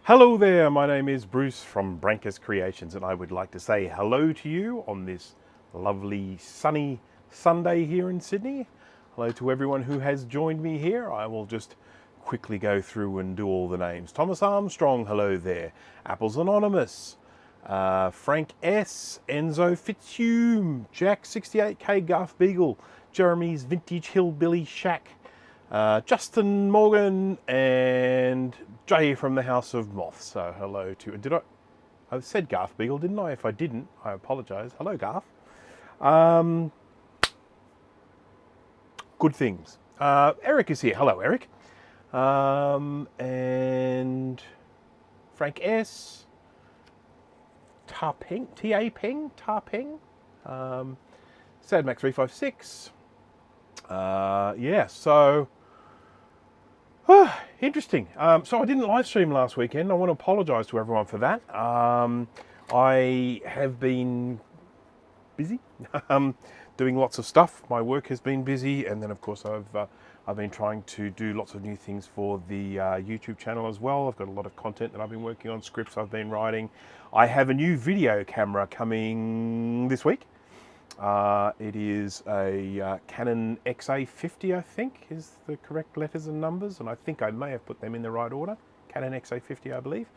Hello there, my name is Bruce from Brankus Creations, and I would like to say hello to you on this lovely sunny Sunday here in Sydney. Hello to everyone who has joined me here. I will just quickly go through and do all the names. Thomas Armstrong, hello there. Apples Anonymous, Frank S, Enzo Fitzhume, Jack 68K Garth Beagle, Jeremy's Vintage Hillbilly Shack, Justin Morgan, and Jay from the House of Moth. So hello to, I said Garth Beagle, didn't I? If I didn't, I apologise. Hello, Garth. Good things. Eric is here. Hello, Eric. And Frank S. Tarpeng, T-A-Peng, Tarpeng. SadMax356. Yeah, so interesting. So I didn't live stream last weekend. I want to apologise to everyone for that. I have been busy doing lots of stuff. My work has been busy, and then of course I've been trying to do lots of new things for the YouTube channel as well. I've got a lot of content that I've been working on, scripts I've been writing. I have a new video camera coming this week. It is a Canon XA50, I think, is the correct letters and numbers, and I think I may have put them in the right order. Canon XA50, I believe.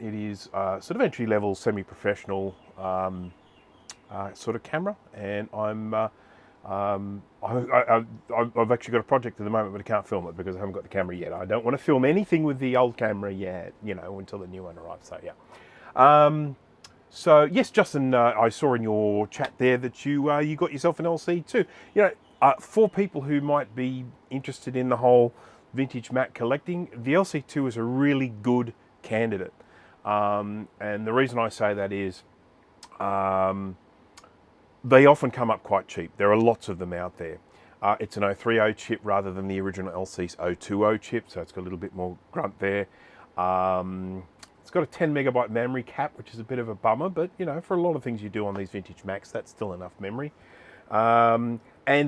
It is sort of entry-level, semi-professional sort of camera, and I've actually got a project at the moment, but I can't film it because I haven't got the camera yet. I don't want to film anything with the old camera yet, you know, until the new one arrives. So yeah. So yes, Justin, I saw in your chat there that you got yourself an LC too. You know, for people who might be interested in the whole vintage Mac collecting, the LC2 is a really good candidate. And the reason I say that is they often come up quite cheap. There are lots of them out there. It's an 030 chip rather than the original LC's 020 chip, so it's got a little bit more grunt there. It's got a 10 megabyte memory cap, which is a bit of a bummer, but you know, for a lot of things you do on these vintage Macs, that's still enough memory. And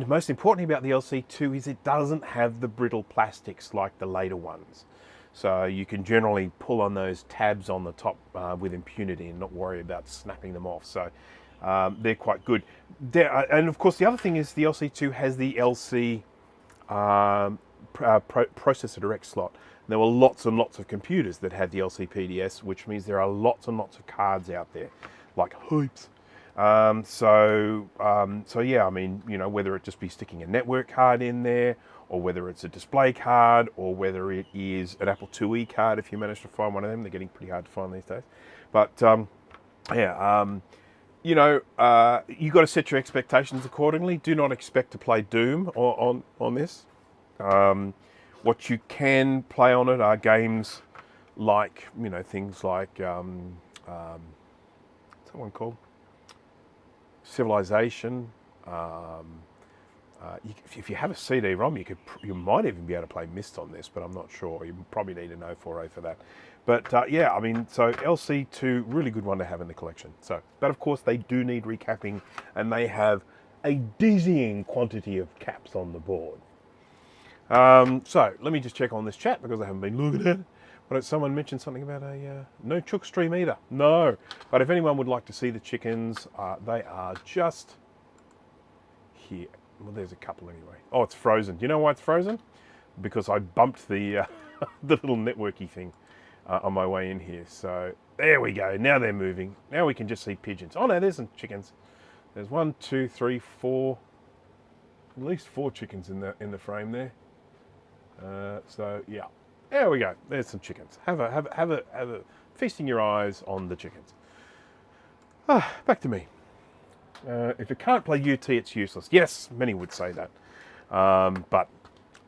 most importantly about the LC2 is it doesn't have the brittle plastics like the later ones. So you can generally pull on those tabs on the top with impunity and not worry about snapping them off. So they're quite good. And of course the other thing is the LC2 has the LC processor direct slot. There were lots and lots of computers that had the LCPDS, which means there are lots and lots of cards out there, like heaps. So yeah, I mean, you know, whether it just be sticking a network card in there, or whether it's a display card, or whether it is an Apple IIe card, if you manage to find one of them. They're getting pretty hard to find these days. But yeah, you know, you got to set your expectations accordingly. Do not expect to play Doom on this. What you can play on it are games like, you know, things like, what's that one called? Civilization. If you have a CD-ROM, you might even be able to play Myst on this, but I'm not sure. You probably need an 040 for that. But yeah, I mean, so LC2, really good one to have in the collection. So, but of course they do need recapping, and they have a dizzying quantity of caps on the board. So let me just check on this chat because I haven't been looking at it. But someone mentioned something about a no chook stream either. No, but if anyone would like to see the chickens, they are just here. Well, there's a couple anyway. Oh, it's frozen. Do you know why it's frozen? Because I bumped the the little networky thing on my way in here. So there we go. Now they're moving. Now we can just see pigeons. Oh no, there's some chickens. There's 1, 2, 3, 4. At least 4 chickens in the frame there. So yeah, there we go. There's some chickens. Have a feasting your eyes on the chickens. Back to me. If it can't play UT, it's useless. Yes, many would say that. but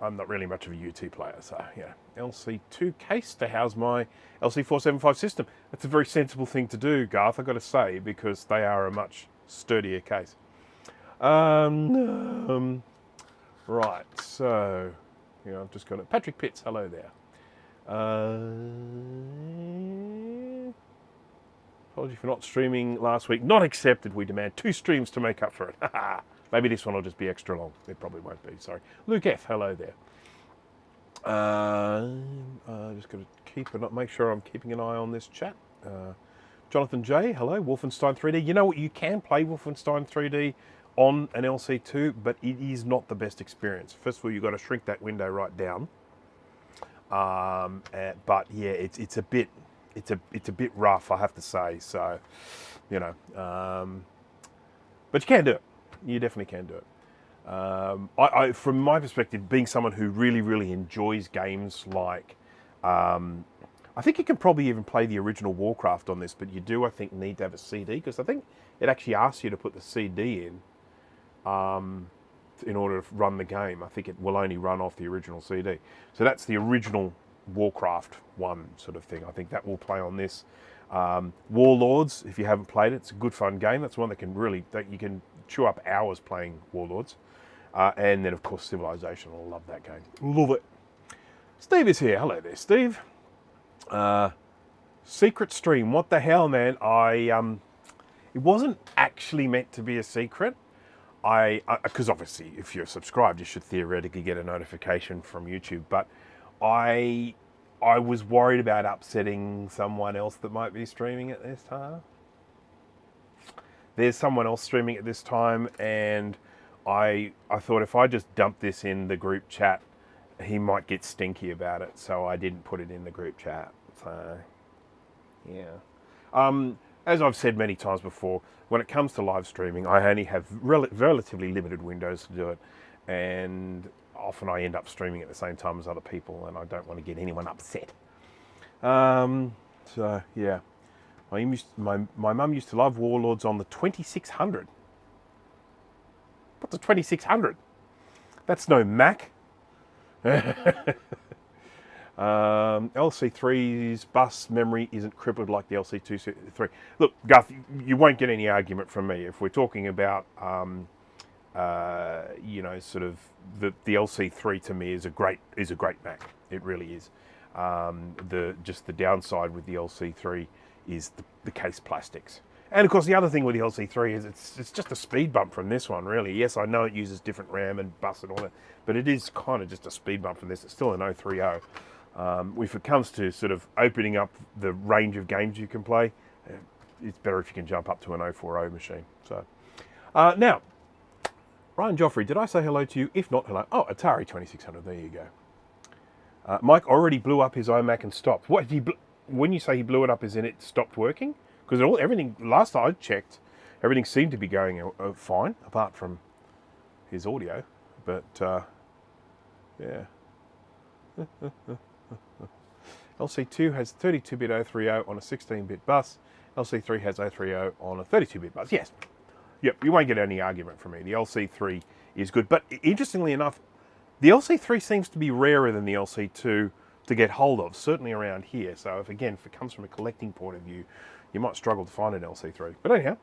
I'm not really much of a UT player, so yeah. LC2 case to house my LC475 system. That's a very sensible thing to do, Garth, I've got to say, because they are a much sturdier case. Right, so I've just got it. Patrick Pitts, hello there. Apology for not streaming last week. Not accepted. We demand 2 streams to make up for it. Maybe this one will just be extra long. It probably won't be. Sorry. Luke F, hello there. Just got to make sure I'm keeping an eye on this chat. Jonathan J, hello. Wolfenstein 3D. You know what? You can play Wolfenstein 3D on an LC2, but it is not the best experience. First of all, you've got to shrink that window right down. But yeah, it's a bit rough, I have to say. So, but you can do it. You definitely can do it. I from my perspective, being someone who really enjoys games like, I think you can probably even play the original Warcraft on this, but you do, I think, need to have a CD, because I think it actually asks you to put the CD in order to run the game. I think it will only run off the original CD. So that's the original Warcraft 1 sort of thing. I think that will play on this. Warlords, if you haven't played it, it's a good fun game. That's one that you can chew up hours playing Warlords. And then, of course, Civilization. I love that game. Love it. Steve is here. Hello there, Steve. Secret stream. What the hell, man? It wasn't actually meant to be a secret. Because obviously, if you're subscribed, you should theoretically get a notification from YouTube. But I was worried about upsetting someone else that might be streaming at this time. There's someone else streaming at this time, and I thought if I just dump this in the group chat, he might get stinky about it. So I didn't put it in the group chat. So, yeah. As I've said many times before, when it comes to live streaming, I only have relatively limited windows to do it, and often I end up streaming at the same time as other people, and I don't want to get anyone upset. So yeah, my mum used to love Warlords on the 2600. What's a 2600? That's no Mac. LC3's bus memory isn't crippled like the LC2 Look, Garth, you won't get any argument from me if we're talking about, sort of the LC3 to me is a great Mac. It really is. The downside with the LC3 is the case plastics. And of course, the other thing with the LC3 is it's just a speed bump from this one, really. Yes, I know it uses different RAM and bus and all that, but it is kind of just a speed bump from this. It's still an 030. If it comes to sort of opening up the range of games you can play, it's better if you can jump up to an 040 machine. So now, Ryan Joffrey, did I say hello to you? If not, hello. Oh, Atari 2600. There you go. Mike already blew up his iMac and stopped. What when you say he blew it up, is in it stopped working? Because everything, last I checked, everything seemed to be going fine, apart from his audio. But yeah. LC2 has 32-bit 030 on a 16-bit bus. LC3 has 030 on a 32-bit bus. Yes. Yep, you won't get any argument from me. The LC3 is good. But interestingly enough, the LC3 seems to be rarer than the LC2 to get hold of, certainly around here. So if it comes from a collecting point of view, you might struggle to find an LC3. But anyhow,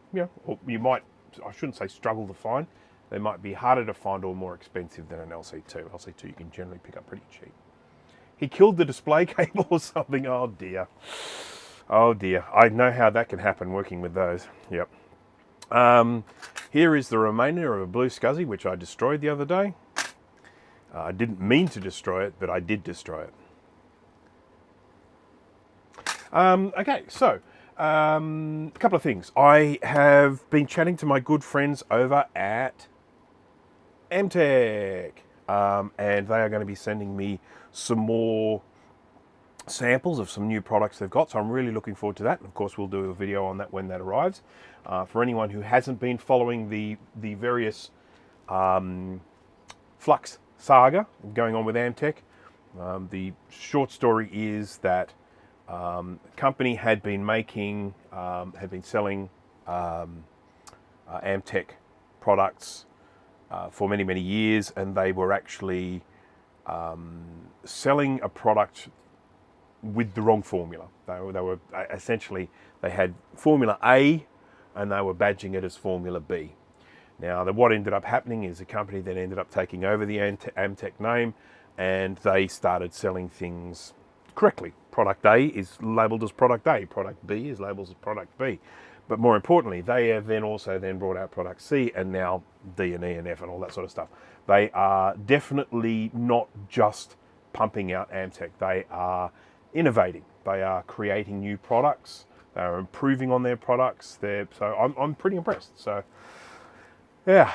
or you might, I shouldn't say struggle to find, they might be harder to find or more expensive than an LC2. LC2 you can generally pick up pretty cheap. He killed the display cable or something. Oh dear. Oh dear. I know how that can happen working with those. Yep. Here is the remainder of a blue SCSI, which I destroyed the other day. I didn't mean to destroy it, but I did destroy it. Okay, so a couple of things. I have been chatting to my good friends over at Amtech, and they are going to be sending me some more samples of some new products they've got, so I'm really looking forward to that. And of course, we'll do a video on that when that arrives. For anyone who hasn't been following the various flux saga going on with Amtech, the short story is that the company had been selling Amtech products for many, many years, and they were actually selling a product with the wrong formula. They were essentially, they had Formula A and they were badging it as Formula B. Now, what ended up happening is a company that ended up taking over the Amtech name, and they started selling things correctly. Product A is labelled as Product A, Product B is labelled as Product B. But more importantly, they have then also brought out Product C, and now D and E and F and all that sort of stuff. They are definitely not just pumping out Amtech. They are innovating. They are creating new products. They are improving on their products. So I'm pretty impressed. So yeah,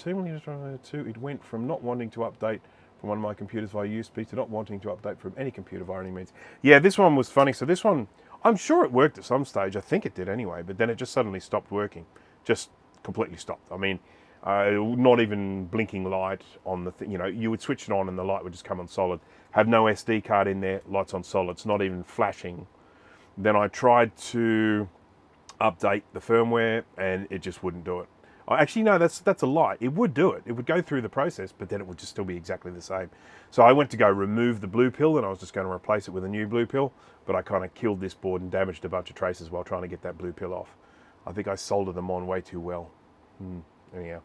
it went from not wanting to update from one of my computers via USB to not wanting to update from any computer via any means. Yeah, this one was funny. So this one, I'm sure it worked at some stage. I think it did anyway, but then it just suddenly stopped working. Just completely stopped. I mean, not even blinking light on the thing. You know, you would switch it on and the light would just come on solid. Have no SD card in there, lights on solid. It's not even flashing. Then I tried to update the firmware and it just wouldn't do it. Actually, no, that's a lie. It would do it. It would go through the process, but then it would just still be exactly the same. So I went to go remove the blue pill, and I was just going to replace it with a new blue pill, but I kind of killed this board and damaged a bunch of traces while trying to get that blue pill off. I think I soldered them on way too well. Anyhow.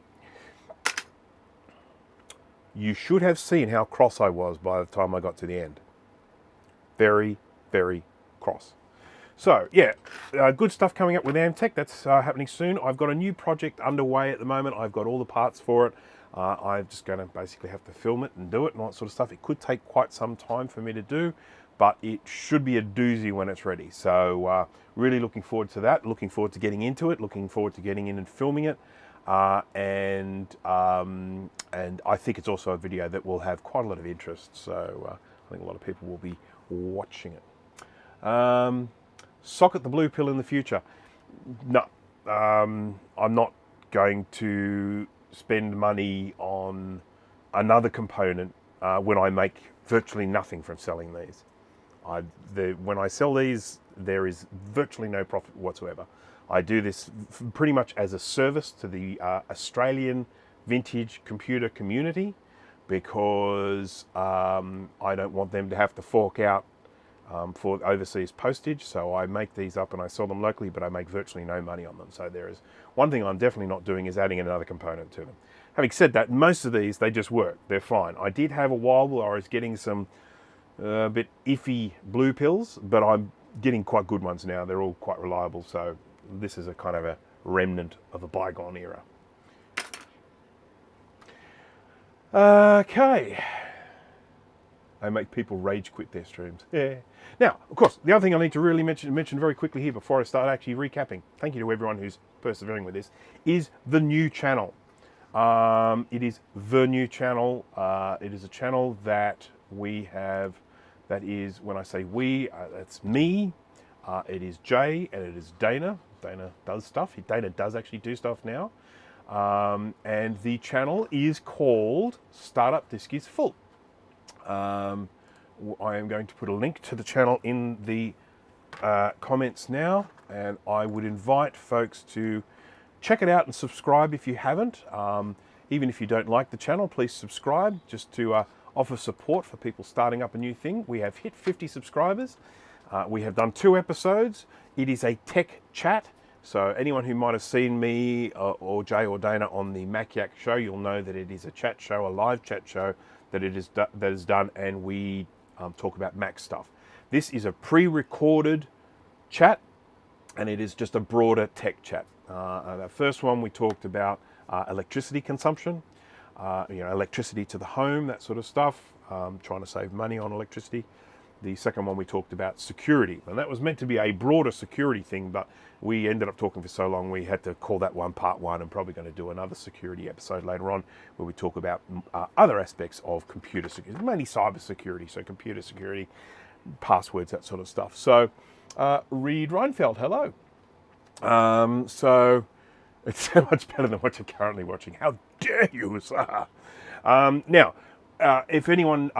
You should have seen how cross I was by the time I got to the end. Very, very cross. So yeah, good stuff coming up with Amtech. That's happening soon. I've got a new project underway at the moment. I've got all the parts for it. I'm just going to basically have to film it and do it and all that sort of stuff. It could take quite some time for me to do, but it should be a doozy when it's ready. So really looking forward to that. Looking forward to getting into it. Looking forward to getting in and filming it. And I think it's also a video that will have quite a lot of interest. So I think a lot of people will be watching it. Socket the blue pill in the future. No, I'm not going to spend money on another component when I make virtually nothing from selling these. When I sell these, there is virtually no profit whatsoever. I do this pretty much as a service to the Australian vintage computer community because I don't want them to have to fork out for overseas postage. So I make these up and I sell them locally, but I make virtually no money on them. So there is one thing I'm definitely not doing is adding another component to them. Having said that, most of these, they just work. They're fine. I did have a while where I was getting some bit iffy blue pills, but I'm getting quite good ones now. They're all quite reliable. So this is a kind of a remnant of a bygone era. Okay. I make people rage quit their streams. Yeah. Now, of course, the other thing I need to really mention very quickly here before I start actually recapping, thank you to everyone who's persevering with this, is the new channel. It is the new channel. It is a channel that we have, that is, when I say we, that's me, it is Jay, and it is Dana. Dana does stuff. Dana does actually do stuff now. And the channel is called Startup Disk is Full. I am going to put a link to the channel in the comments now, and I would invite folks to check it out and subscribe if you haven't. Even if you don't like the channel, please subscribe just to offer support for people starting up a new thing. We have hit 50 subscribers. We have done 2 episodes. It is a tech chat. So anyone who might have seen me or Jay or Dana on the Mac Yak show, you'll know that it is a chat show, a live chat show that is done, and we talk about Mac stuff. This is a pre-recorded chat, and it is just a broader tech chat. The first one we talked about electricity consumption, electricity to the home, that sort of stuff, trying to save money on electricity. The second one we talked about security, and that was meant to be a broader security thing, but we ended up talking for so long we had to call that one part 1, and probably going to do another security episode later on where we talk about other aspects of computer security, mainly cyber security, so computer security, passwords, that sort of stuff. So Reed Reinfeld, hello. So it's so much better than what you're currently watching. How dare you, sir? Now, if anyone,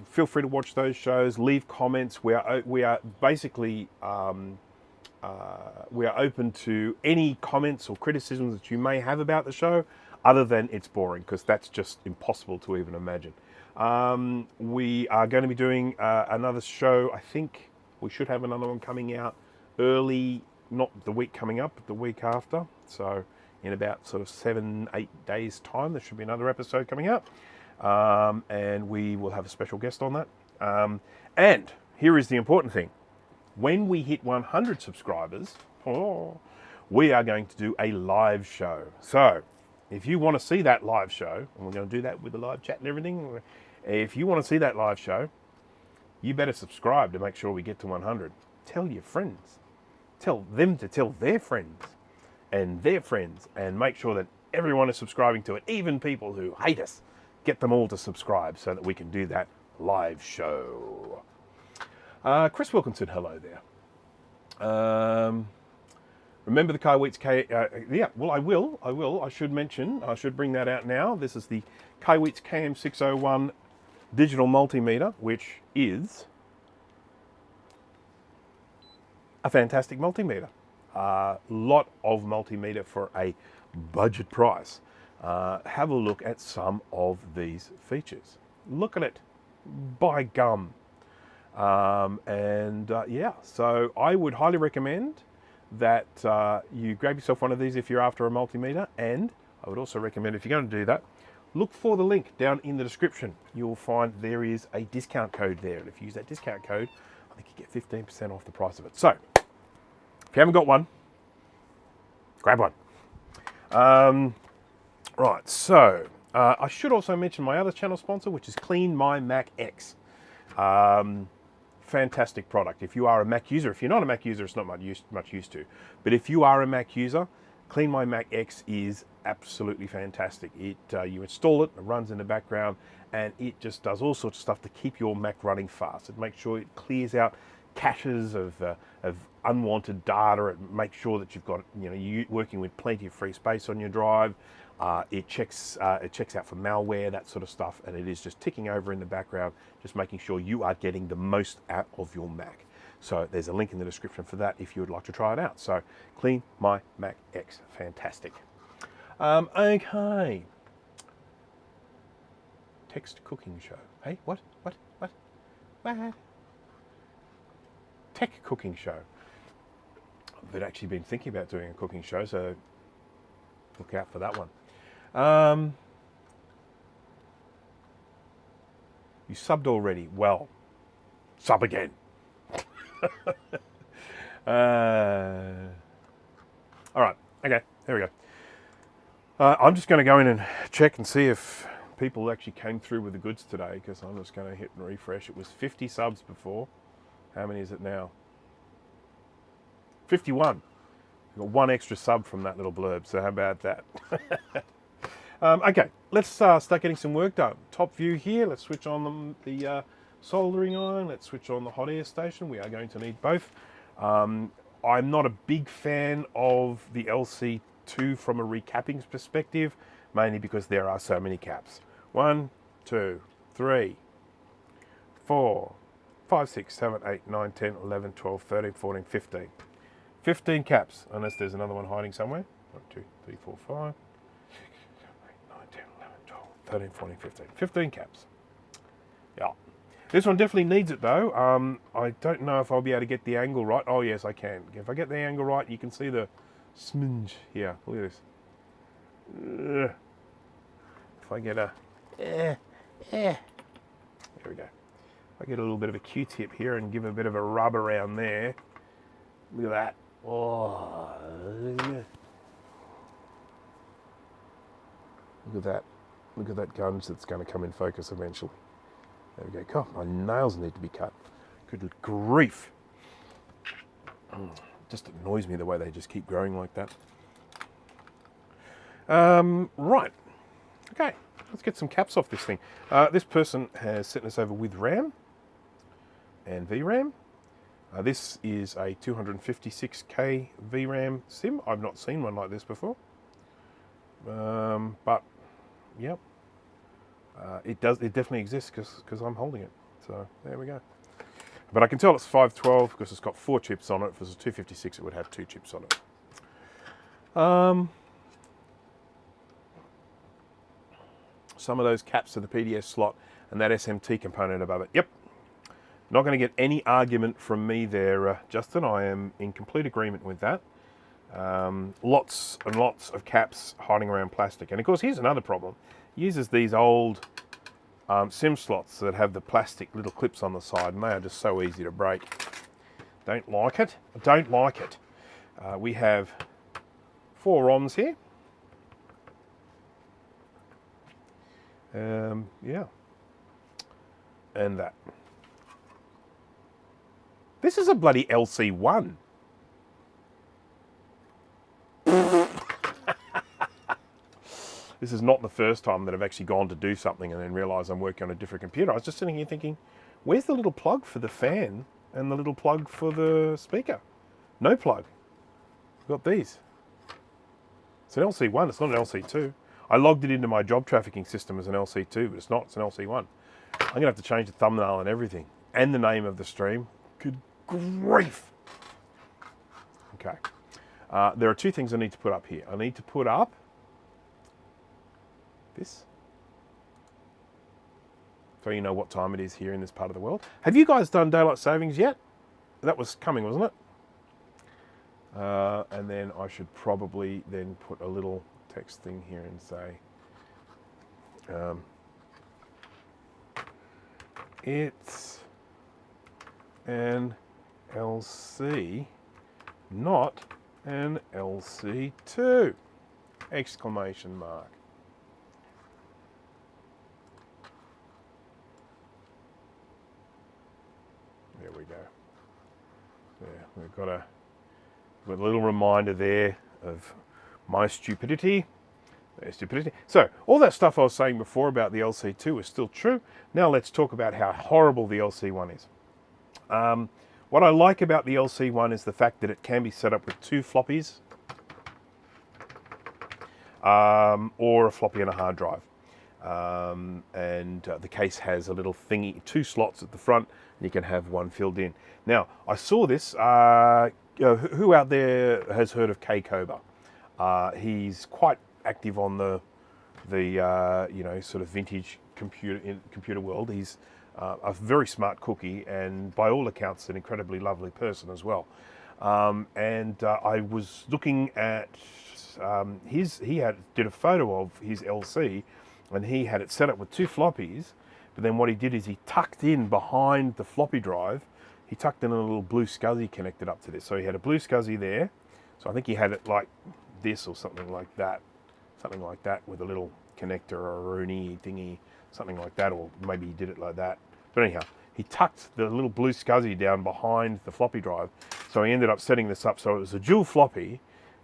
feel free to watch those shows, leave comments. We are basically, we are open to any comments or criticisms that you may have about the show. other than it's boring, because that's just impossible to even imagine. We are going to be doing another show. I think we should have another one coming out early, not the week coming up, but the week after. So in about sort of 7-8 days time, there should be another episode coming out. And we will have a special guest on that. And here is the important thing. When we hit 100 subscribers, we are going to do a live show. So if you want to see that live show, and we're going to do that with the live chat and everything, if you want to see that live show, you better subscribe to make sure we get to 100. Tell your friends. Tell them to tell their friends and their friends, and make sure that everyone is subscribing to it, even people who hate us. Get them all to subscribe so that we can do that live show. Chris Wilkinson, hello there. Remember the Kaiweets yeah, well, I will. I should bring that out now. This is the Kaiweets KM601 digital multimeter, which is a fantastic multimeter. Lot of multimeter for a budget price. Have a look at some of these features. Look at it. By gum. Yeah, so I would highly recommend that you grab yourself one of these if you're after a multimeter, and I would also recommend, if you're going to do that, look for the link down in the description. You'll find there is a discount code there, and if you use that discount code, I think you get 15% off the price of it. So if you haven't got one, grab one. Right, so I should also mention my other channel sponsor, which is Clean My Mac X. Fantastic product. If you are a Mac user, if you're not a Mac user, it's not much used to. But if you are a Mac user, Clean My Mac X is absolutely fantastic. You install it, it runs in the background, and it just does all sorts of stuff to keep your Mac running fast. It makes sure it clears out caches of unwanted data. It makes sure that you've got, you're working with plenty of free space on your drive. It checks out for malware, that sort of stuff, and it is just ticking over in the background, just making sure you are getting the most out of your Mac. So there's a link in the description for that if you would like to try it out. So Clean My Mac X, fantastic. Okay. Text cooking show. Hey, what? Tech cooking show. I've actually been thinking about doing a cooking show, so look out for that one. You subbed already. Well, sub again. All right. Okay. There we go. I'm just going to go in and check and see if people actually came through with the goods today, because I'm just going to hit and refresh. It was 50 subs before. How many is it now? 51. We've got one extra sub from that little blurb, so how about that? Okay, let's start getting some work done. Top view here, let's switch on the soldering iron, let's switch on the hot air station. We are going to need both. I'm not a big fan of the LC2 from a recapping perspective, mainly because there are so many caps. 1, 2, 3, 4, 5, 6, 7, 8, 9, 10, 11, 12, 13, 14, 15. 15 caps, unless there's another one hiding somewhere. 1, 2, 3, 4, 5, 6, 7, 8, 9, 10, 11, 12, 13, 14, 15. 15 caps. Yeah. This one definitely needs it though. I don't know if I'll be able to get the angle right. Oh yes, I can. If I get the angle right, you can see the smidge here. Look at this. If I get a... there we go. I get a little bit of a Q-tip here and give a bit of a rub around there. Look at that. Oh, look at that. Look at that gunge that's going to come in focus eventually. There we go. God, my nails need to be cut. Good grief. Just annoys me the way they just keep growing like that. Right. Okay, let's get some caps off this thing. This person has sent us over with RAM and VRAM. This is a 256K VRAM SIM. I've not seen one like this before. But, yep. It definitely exists because I'm holding it. So, there we go. But I can tell it's 512 because it's got 4 chips on it. If it was a 256, it would have 2 chips on it. some of those caps to the PDS slot and that SMT component above it. Yep. Not going to get any argument from me there, Justin. I am in complete agreement with that. Lots and lots of caps hiding around plastic. And of course, here's another problem. It uses these old SIM slots that have the plastic little clips on the side, and they are just so easy to break. Don't like it. I don't like it. We have 4 ROMs here. Yeah. And that. This is a bloody LC1. This is not the first time that I've actually gone to do something and then realised I'm working on a different computer. I was just sitting here thinking, where's the little plug for the fan and the little plug for the speaker? No plug. I've got these. It's an LC1, it's not an LC2. I logged it into my job trafficking system as an LC2, but it's not, it's an LC1. I'm going to have to change the thumbnail and everything, and the name of the stream. Good grief. Okay. There are 2 things I need to put up here. I need to put up this, so you know what time it is here in this part of the world. Have you guys done daylight savings yet? That was coming, wasn't it? And then I should probably then put a little text thing here and say, it's an LC, not an LC2! Exclamation mark. There we go. Yeah, we've got a little reminder there of my stupidity. Their stupidity. So, all that stuff I was saying before about the LC2 is still true. Now let's talk about how horrible the LC1 is. What I like about the LC1 is the fact that it can be set up with 2 floppies or a floppy and a hard drive. The case has a little thingy, 2 slots at the front, and you can have one filled in. Now, I saw this. Who out there has heard of K Kober? He's quite active on the sort of vintage computer world. He's a very smart cookie, and by all accounts, an incredibly lovely person as well. I was looking at he did a photo of his LC, and he had it set up with 2 floppies. But then what he did is he tucked in behind the floppy drive. He tucked in a little blue SCSI connected up to this. So he had a blue SCSI there. So I think he had it like this or something like that. Something like that with a little connector or a Rooney thingy, something like that. Or maybe he did it like that. But anyhow, he tucked the little blue SCSI down behind the floppy drive. So he ended up setting this up so it was a dual floppy,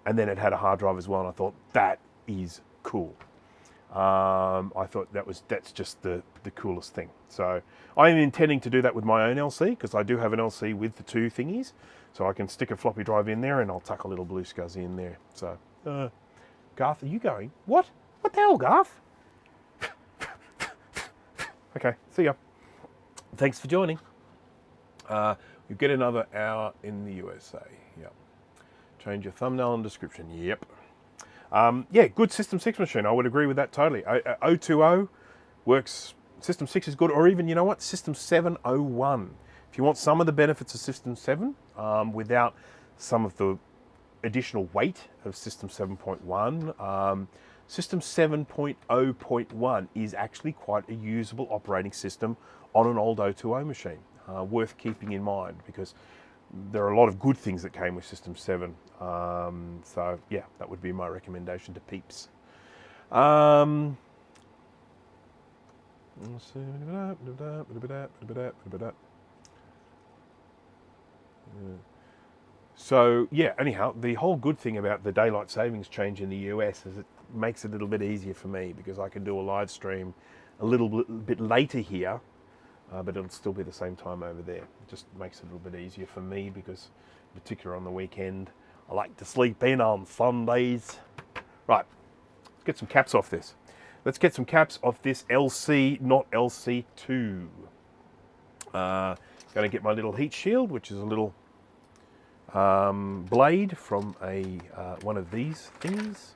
and then it had a hard drive as well. And I thought, that is cool. I thought that's just the coolest thing. So I am intending to do that with my own LC, because I do have an LC with the 2 thingies, so I can stick a floppy drive in there and I'll tuck a little blue SCSI in there. So Garth, are you going? What the hell, Garth? Okay, see ya. Thanks for joining. You get another hour in the USA. Yep. Change your thumbnail and description. Yep. Yeah, good System 6 machine. I would agree with that totally. 020 works. System 6 is good, or even, you know what, System 701. If you want some of the benefits of System 7 without some of the additional weight of System 7.1, System 7.0.1 is actually quite a usable operating system on an old 020 machine. Worth keeping in mind, because there are a lot of good things that came with System 7. So yeah, that would be my recommendation to peeps. So yeah, anyhow, the whole good thing about the daylight savings change in the US is it makes it a little bit easier for me, because I can do a live stream a little bit later here, but it'll still be the same time over there. It just makes it a little bit easier for me, because in particular on the weekend, I like to sleep in on Sundays. Right, let's get some caps off this. Let's get some caps off this LC, not LC2. Going to get my little heat shield, which is a little blade from a one of these thingies.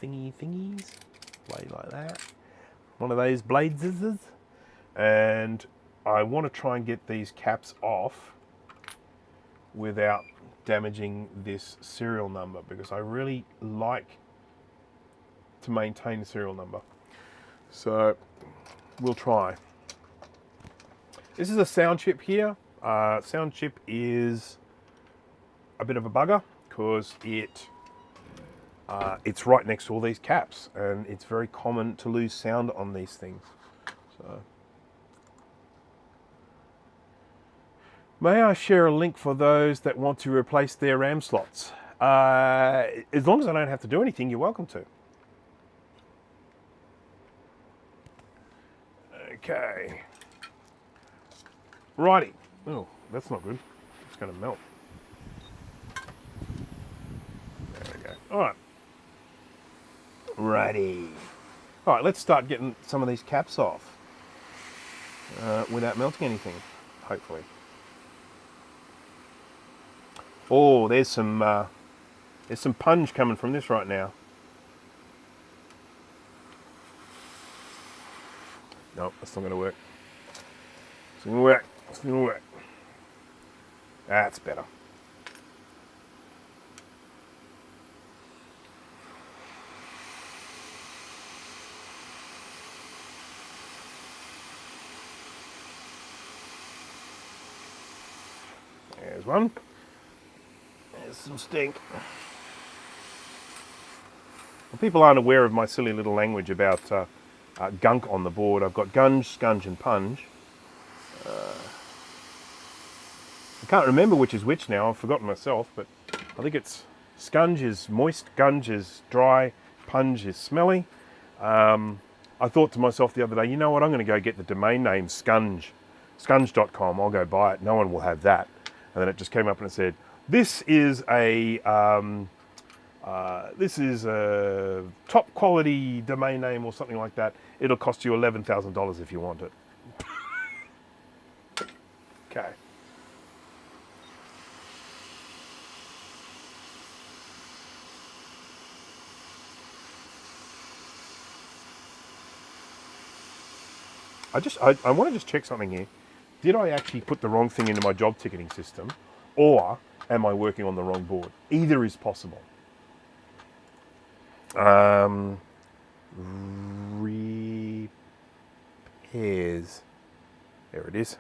Thingies. Blade like that. one of those blades, and I want to try and get these caps off without damaging this serial number, because I really like to maintain the serial number. So we'll try. This is a sound chip here. Sound chip is a bit of a bugger because it's right next to all these caps, and it's very common to lose sound on these things. So, may I share a link for those that want to replace their RAM slots? As long as I don't have to do anything, you're welcome to. Okay. Righty. Oh, that's not good. It's going to melt. There we go. All right. Righty. All right, let's start getting some of these caps off without melting anything, hopefully. Oh, there's some punch coming from this right now. No, that's not going to work. It's going to work. It's going to work. That's better. There's one. There's some stink. Well, people aren't aware of my silly little language about gunk on the board. I've got gunge, scunge and punge. I can't remember which is which now. I've forgotten myself, but I think it's scunge is moist, gunge is dry, punge is smelly. I thought to myself the other day, you know what, I'm going to go get the domain name scunge.com. I'll go buy it. No one will have that. And then it just came up and it said, this is a top quality domain name or something like that. It'll cost you $11,000 if you want it. Okay. I want to just check something here. Did I actually put the wrong thing into my job ticketing system, or am I working on the wrong board? Either is possible. Repairs. There it is.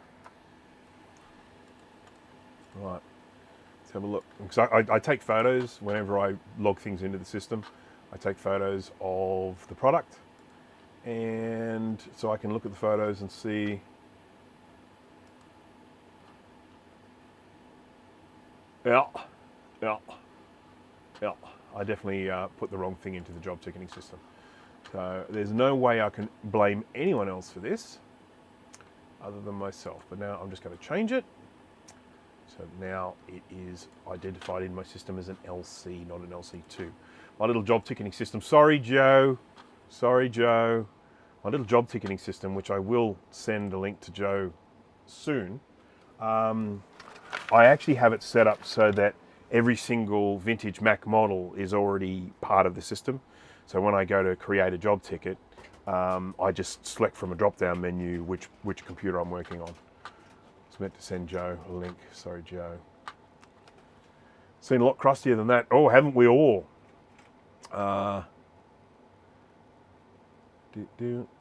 Right. Let's have a look. Because I take photos whenever I log things into the system. I take photos of the product, and so I can look at the photos and see yeah, I definitely put the wrong thing into the job ticketing system. So there's no way I can blame anyone else for this other than myself. But now I'm just going to change it. So now it is identified in my system as an LC, not an LC2. My little job ticketing system. Sorry, Joe. Sorry, Joe. My little job ticketing system, which I will send a link to Joe soon. I actually have it set up so that every single vintage Mac model is already part of the system. So when I go to create a job ticket, I just select from a drop-down menu which computer I'm working on. I was meant to send Joe a link. Sorry, Joe. Seen a lot crustier than that. Oh, haven't we all?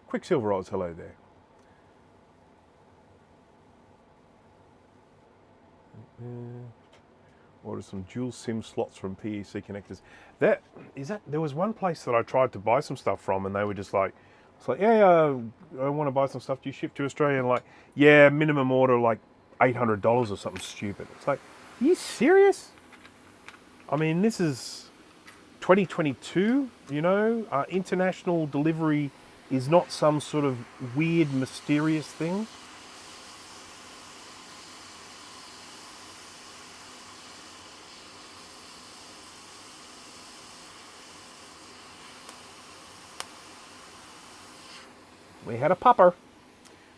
Quicksilver Oz, hello there. Order some dual SIM slots from PEC connectors. There was one place that I tried to buy some stuff from, and they were just like, it's like, yeah, I want to buy some stuff. Do you ship to Australia? And like, yeah, minimum order like $800 or something stupid. It's like, are you serious? I mean, this is 2022, you know, international delivery is not some sort of weird, mysterious thing. We had a pupper.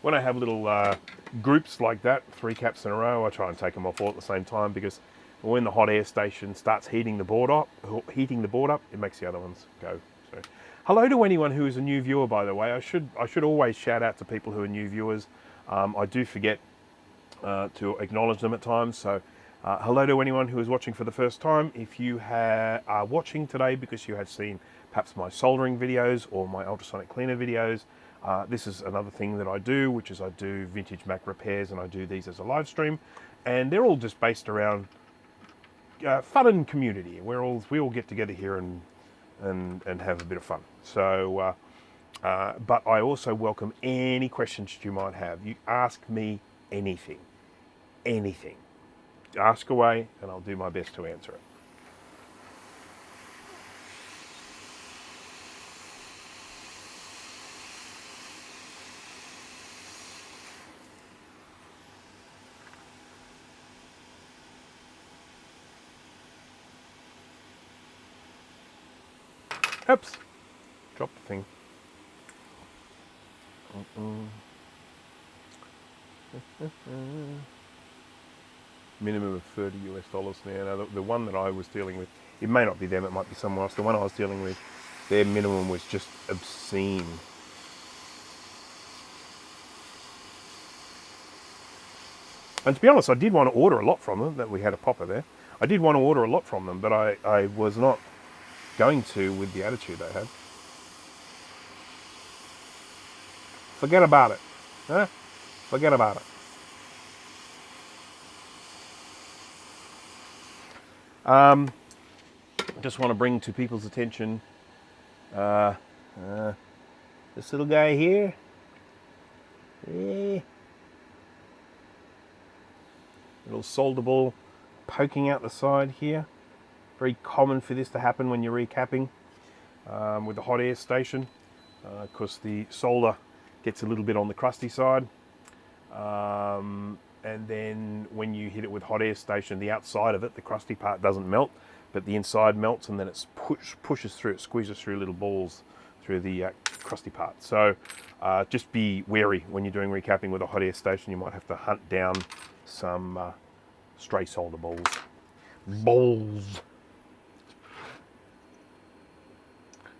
When I have little groups like that, 3 caps in a row, I try and take them off all at the same time, because when the hot air station starts heating the board up, it makes the other ones go So, hello to anyone who is a new viewer, by the way. I should always shout out to people who are new viewers. I do forget to acknowledge them at times. So, hello to anyone who is watching for the first time. If you are watching today because you have seen perhaps my soldering videos or my ultrasonic cleaner videos, this is another thing that I do, which is I do vintage Mac repairs, and I do these as a live stream, and they're all just based around fun and community. We all get together here and have a bit of fun. So, but I also welcome any questions you might have. You ask me anything. Ask away, and I'll do my best to answer it. Oops, dropped the thing. Minimum of $30 US now. Now the one that I was dealing with, it may not be them, it might be someone else. The one I was dealing with, their minimum was just obscene. And to be honest, I did want to order a lot from them. That we had a popper there. I did want to order a lot from them, but I was not going to with the attitude they had. Forget about it. Huh? Forget about it. Just want to bring to people's attention this little guy here. Little solder ball poking out the side here. Very common for this to happen when you're recapping with the hot air station, because the solder gets a little bit on the crusty side. And then when you hit it with hot air station, the outside of it, the crusty part doesn't melt, but the inside melts, and then it pushes through, it squeezes through little balls through the crusty part. So just be wary when you're doing recapping with a hot air station. You might have to hunt down some stray solder balls.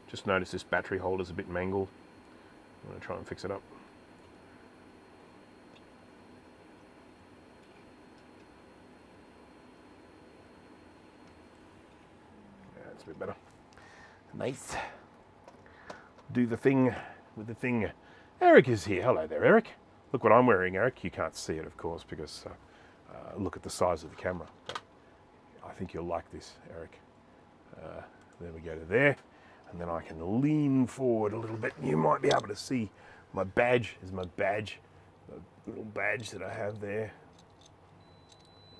Just notice this battery holder's a bit mangled. I'm going to try and fix it up. Yeah, that's a bit better. Nice. Do the thing with the thing. Eric is here. Hello there, Eric. Look what I'm wearing, Eric. You can't see it, of course, because look at the size of the camera. But I think you'll like this, Eric. There we go to there. And then I can lean forward a little bit, and you might be able to see my badge. Is my badge, the little badge that I have there.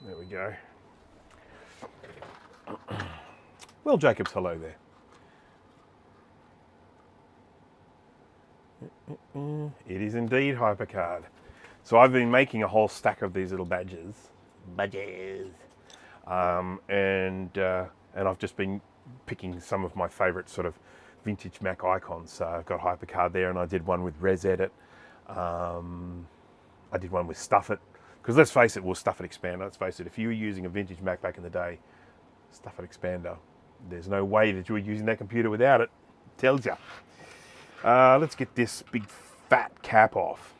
There we go. Well, Jacobs, hello there. It is indeed HyperCard. So I've been making a whole stack of these little badges, and I've just been picking some of my favourite sort of vintage Mac icons. So I've got HyperCard there, and I did one with ResEdit. I did one with Stuff It, because let's face it, Stuff It Expander. Let's face it, if you were using a vintage Mac back in the day, Stuff It Expander, there's no way that you were using that computer without it. Tells ya. Let's get this big fat cap off.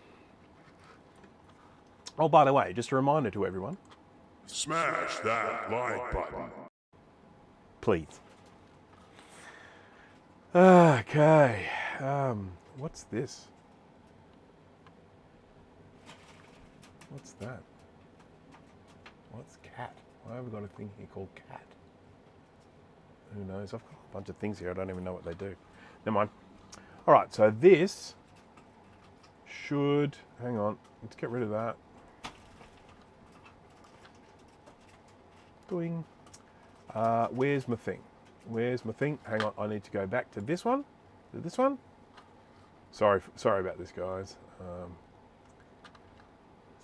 Oh, by the way, just a reminder to everyone. Smash that like button. Please. Okay. What's this? What's that? What's cat? Why have we got a thing here called cat? Who knows? I've got a bunch of things here. I don't even know what they do. Never mind. All right, so this should... Hang on. Let's get rid of that. Doing. Where's my thing? Where's my thing? Hang on, I need to go back to this one. To this one. Sorry about this, guys.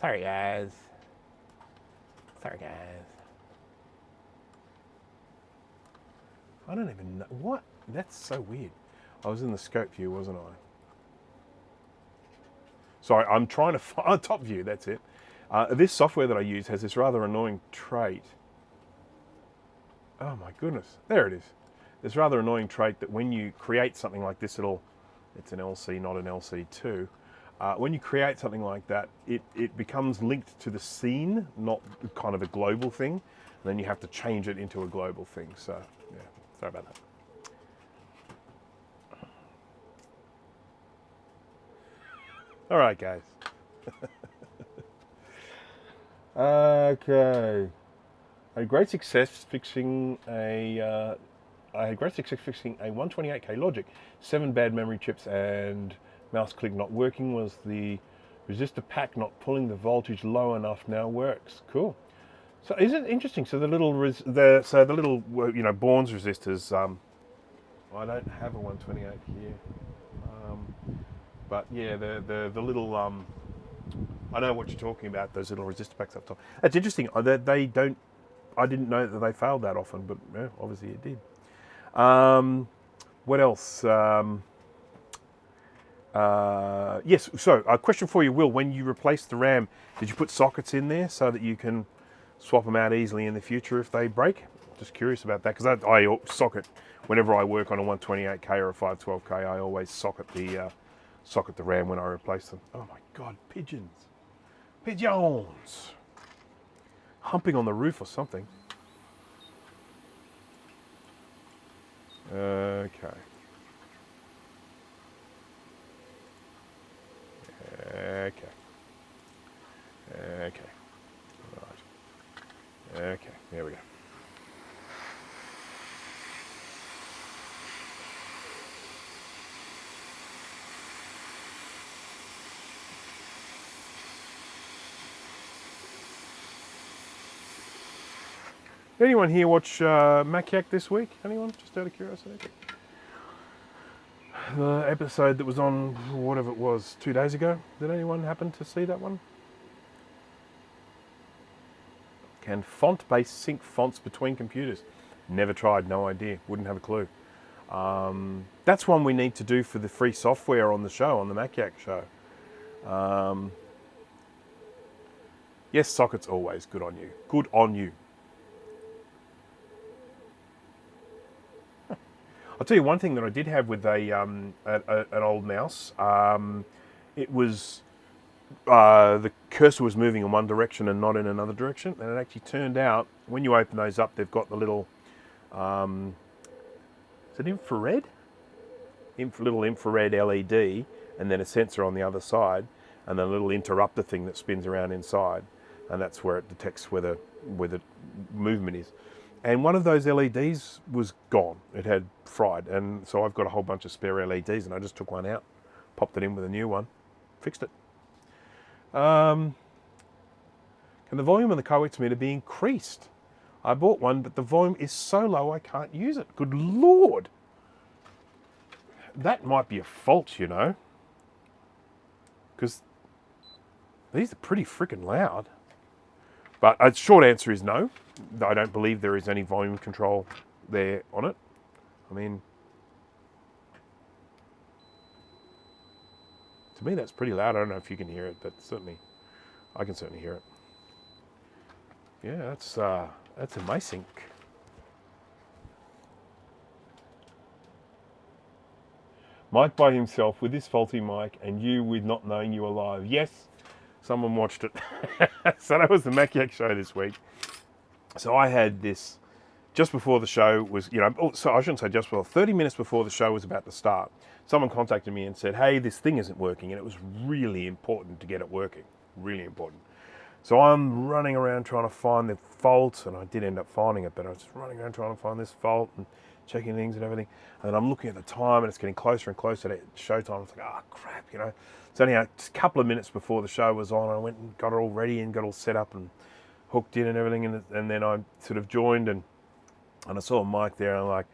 Sorry, guys. I don't even know what. That's so weird. I was in the scope view, wasn't I? Sorry, I'm trying to find top view. That's it. This software that I use has this rather annoying trait. Oh my goodness, there it is. this rather annoying trait that when you create something like this, it's an LC, not an LC2. When you create something like that, it becomes linked to the scene, not kind of a global thing. And then you have to change it into a global thing. So, yeah, sorry about that. All right, guys. Okay. I had great success fixing a 128K logic. 7 bad memory chips and mouse click not working. Was the resistor pack not pulling the voltage low enough? Now works. Cool. So isn't it interesting? So the little Bourne's resistors. I don't have a 128 here, but yeah, the little I know what you're talking about. Those little resistor packs up top. It's interesting. They don't. I didn't know that they failed that often, but yeah, obviously it did. What else? Yes, so a question for you, Will. When you replaced the RAM, did you put sockets in there so that you can swap them out easily in the future if they break? Just curious about that, because I socket, whenever I work on a 128K or a 512K, I always socket the RAM when I replace them. Oh my God, pigeons. Pigeons! Humping on the roof or something. Okay. Okay. Okay. Right. Okay, there we go. Anyone here watch Maciak this week? Anyone? Just out of curiosity. The episode that was on, whatever it was, 2 days ago. Did anyone happen to see that one? Can font-based sync fonts between computers? Never tried, no idea, wouldn't have a clue. That's one we need to do for the free software on the show, on the Maciak show. Yes, sockets always, good on you. Good on you. I'll tell you one thing that I did have with an old mouse. It was the cursor was moving in one direction and not in another direction, and it actually turned out when you open those up, they've got the little is it infrared? Little infrared LED, and then a sensor on the other side, and then a little interrupter thing that spins around inside, and that's where it detects where the movement is. And one of those LEDs was gone. It had fried. And so I've got a whole bunch of spare LEDs, and I just took one out, popped it in with a new one, fixed it. Can the volume of the coax meter be increased? I bought one, but the volume is so low I can't use it. Good Lord. That might be a fault, you know. Because these are pretty freaking loud. But a short answer is no. I don't believe there is any volume control there on it. I mean, to me that's pretty loud. I don't know if you can hear it, but certainly, I can certainly hear it. Yeah, that's amazing. Mike by himself with this faulty mic, and you with not knowing you were live. Yes, someone watched it. So that was the Maciak show this week. So I had this just before the show was, so I shouldn't say just before, 30 minutes before the show was about to start. Someone contacted me and said, hey, this thing isn't working, and it was really important to get it working, really important. So I'm running around trying to find the fault, and I did end up finding it, but I was just running around trying to find this fault and checking things and everything. And then I'm looking at the time, and it's getting closer and closer to showtime. It's like, oh, crap, So anyhow, just a couple of minutes before the show was on, I went and got it all ready and got all set up and hooked in and everything, and then I sort of joined, and I saw Mike there, and I'm like,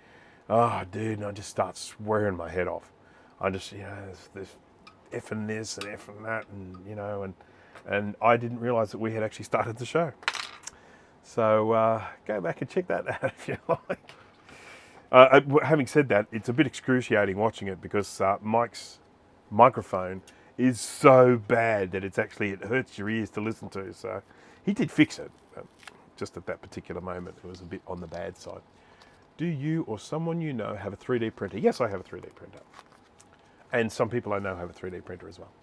oh, dude, and I just start swearing my head off. I just, there's effing this and effing that, and I didn't realise that we had actually started the show. So go back and check that out if you like. Having said that, it's a bit excruciating watching it because Mike's microphone is so bad that it hurts your ears to listen to. So he did fix it, but just at that particular moment, it was a bit on the bad side. Do you or someone you know have a 3D printer? Yes, I have a 3D printer. And some people I know have a 3D printer as well.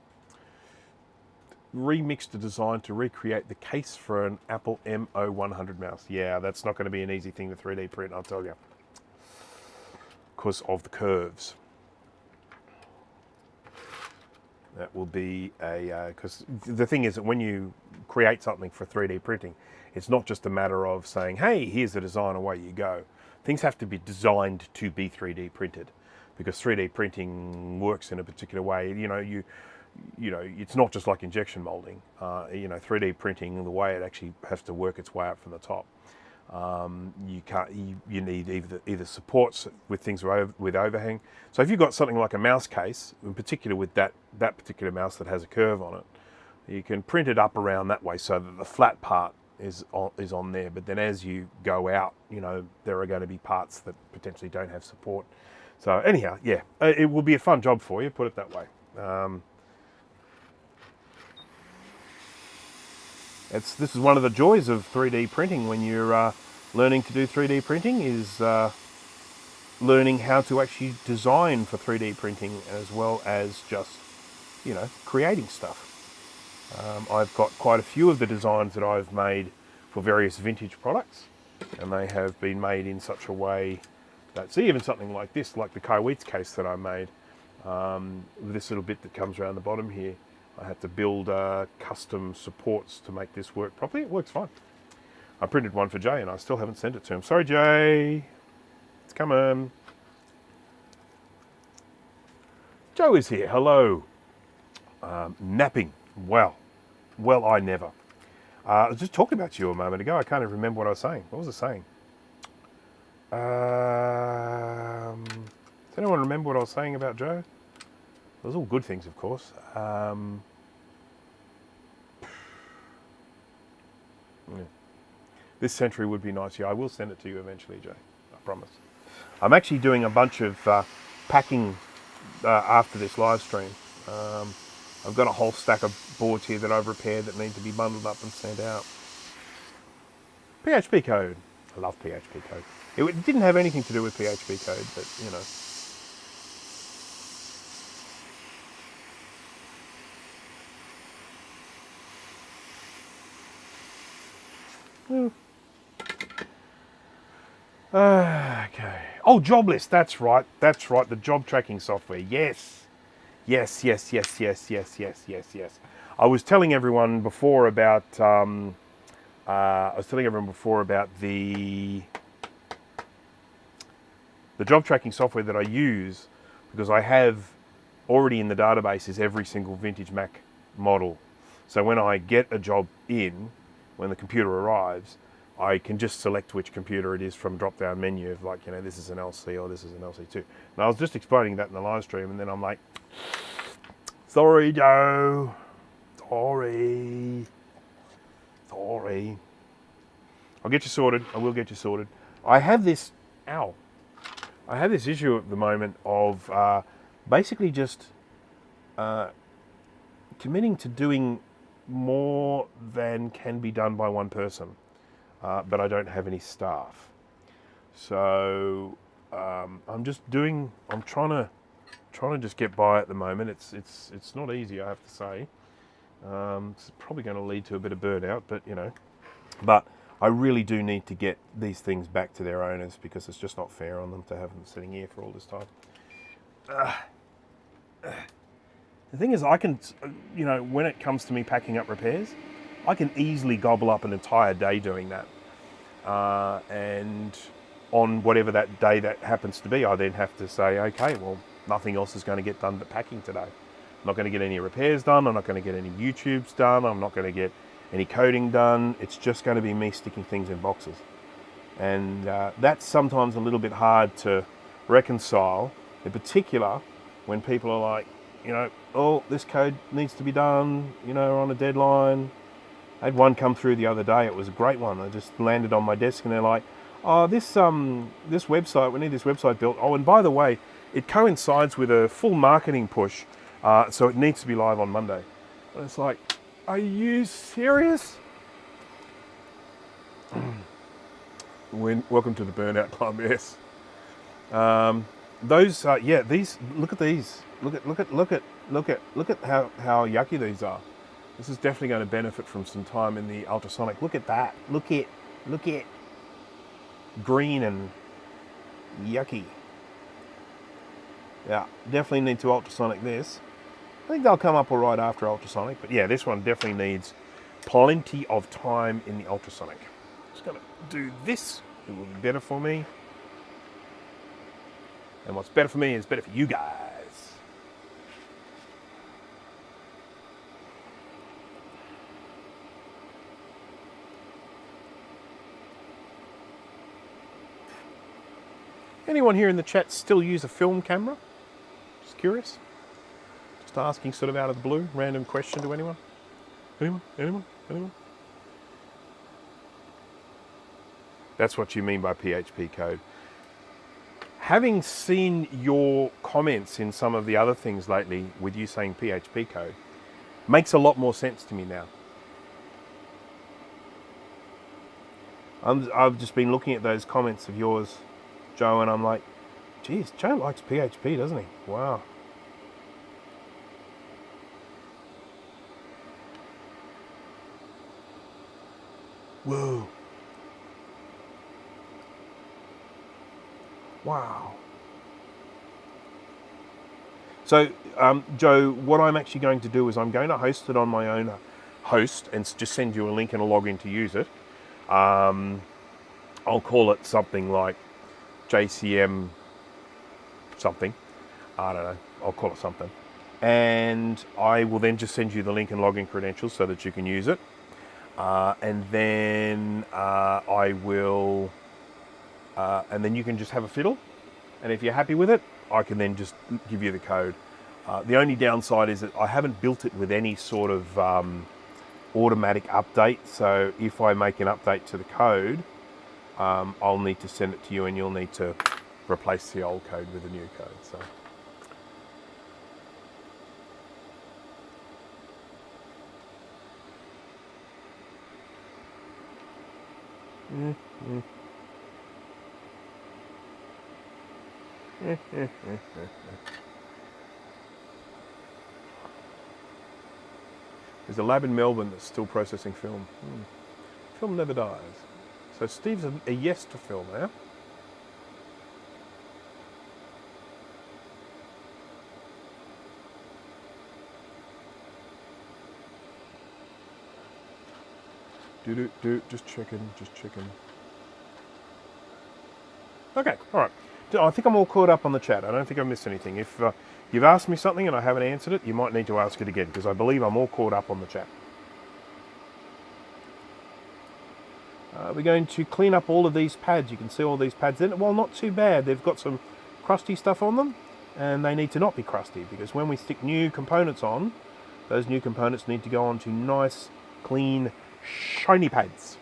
Remixed a design to recreate the case for an Apple MO100 mouse. Yeah, that's not going to be an easy thing to 3D print, I'll tell you. Because of the curves. That will be because the thing is that when you create something for 3D printing, it's not just a matter of saying, hey, here's the design, away you go. Things have to be designed to be 3D printed, because 3D printing works in a particular way. You know, it's not just like injection molding. 3D printing, the way it actually has to work its way up from the top. You need either supports with things with overhang. So if you've got something like a mouse case, in particular with that particular mouse that has a curve on it, you can print it up around that way so that the flat part is on there. But then as you go out, there are going to be parts that potentially don't have support. So anyhow, yeah, it will be a fun job for you, put it that way. This is one of the joys of 3D printing when you're learning to do 3D printing, is learning how to actually design for 3D printing as well as just, creating stuff. I've got quite a few of the designs that I've made for various vintage products, and they have been made in such a way that, see, even something like this, like the Kaiweets case that I made, with this little bit that comes around the bottom here, I had to build custom supports to make this work properly. It works fine. I printed one for Jay and I still haven't sent it to him. Sorry, Jay. It's coming. Joe is here. Hello. Napping. Well, I never. I was just talking about you a moment ago. I can't even remember what I was saying. What was I saying? Does anyone remember what I was saying about Joe? It was all good things, of course. Yeah. This century would be nice. Yeah, I will send it to you eventually, Jay. I promise. I'm actually doing a bunch of packing after this live stream. I've got a whole stack of boards here that I've repaired that need to be bundled up and sent out. PHP code. I love PHP code. It didn't have anything to do with PHP code, but Okay. Oh, job list. That's right. The job tracking software. Yes. I was telling everyone before about. The job tracking software that I use, because I have already in the databases every single vintage Mac model. So when I get a job in, when the computer arrives, I can just select which computer it is from drop-down menu of like, this is an LC or this is an LC2. And I was just explaining that in the live stream, and then I'm like, sorry, Joe. Sorry. I'll get you sorted. I will get you sorted. I have this issue at the moment of basically just committing to doing more than can be done by one person, but I don't have any staff. So I'm trying to just get by at the moment. It's not easy, I have to say. It's probably going to lead to a bit of burnout, but I really do need to get these things back to their owners, because it's just not fair on them to have them sitting here for all this time. The thing is, I can, when it comes to me packing up repairs, I can easily gobble up an entire day doing that. And on whatever that day that happens to be, I then have to say, okay, well, nothing else is going to get done but packing today. I'm not going to get any repairs done. I'm not going to get any YouTubes done. I'm not going to get any coding done. It's just going to be me sticking things in boxes. And that's sometimes a little bit hard to reconcile, in particular when people are like, oh, this code needs to be done, on a deadline. I had one come through the other day. It was a great one. I just landed on my desk and they're like, oh, this website, we need this website built. Oh, and by the way, it coincides with a full marketing push, so it needs to be live on Monday. And it's like, are you serious? Welcome to the Burnout Club, yes. Those, yeah, these. Look at these. Look at how yucky these are. This is definitely going to benefit from some time in the ultrasonic. Look at that. Look at green and yucky. Yeah, definitely need to ultrasonic this. I think they'll come up all right after ultrasonic, but yeah, this one definitely needs plenty of time in the ultrasonic. Just going to do this. It will be better for me. And what's better for me is better for you guys. Anyone here in the chat still use a film camera? Just curious. Just asking sort of out of the blue, random question to anyone. Anyone? That's what you mean by PHP code. Having seen your comments in some of the other things lately with you saying PHP code, makes a lot more sense to me now. I've just been looking at those comments of yours, Joe, and I'm like, geez, Joe likes PHP, doesn't he? Wow. Whoa. Wow. So, Joe, what I'm actually going to do is I'm going to host it on my own host and just send you a link and a login to use it. I'll call it something like JCM something. I don't know. I'll call it something. And I will then just send you the link and login credentials so that you can use it. And then I will... and then you can just have a fiddle, and if you're happy with it, I can then just give you the code. The only downside is that I haven't built it with any sort of automatic update, so if I make an update to the code, I'll need to send it to you and you'll need to replace the old code with the new code. So. There's a lab in Melbourne that's still processing film. Film never dies. So Steve's a yes to film now. Just checking. Okay, all right. I think I'm all caught up on the chat. I don't think I missed anything. If you've asked me something and I haven't answered it, you might need to ask it again, because I believe I'm all caught up on the chat. We're going to clean up all of these pads. You can see all these pads in it. Well, not too bad. They've got some crusty stuff on them, and they need to not be crusty, because when we stick new components on, those new components need to go onto nice, clean, shiny pads.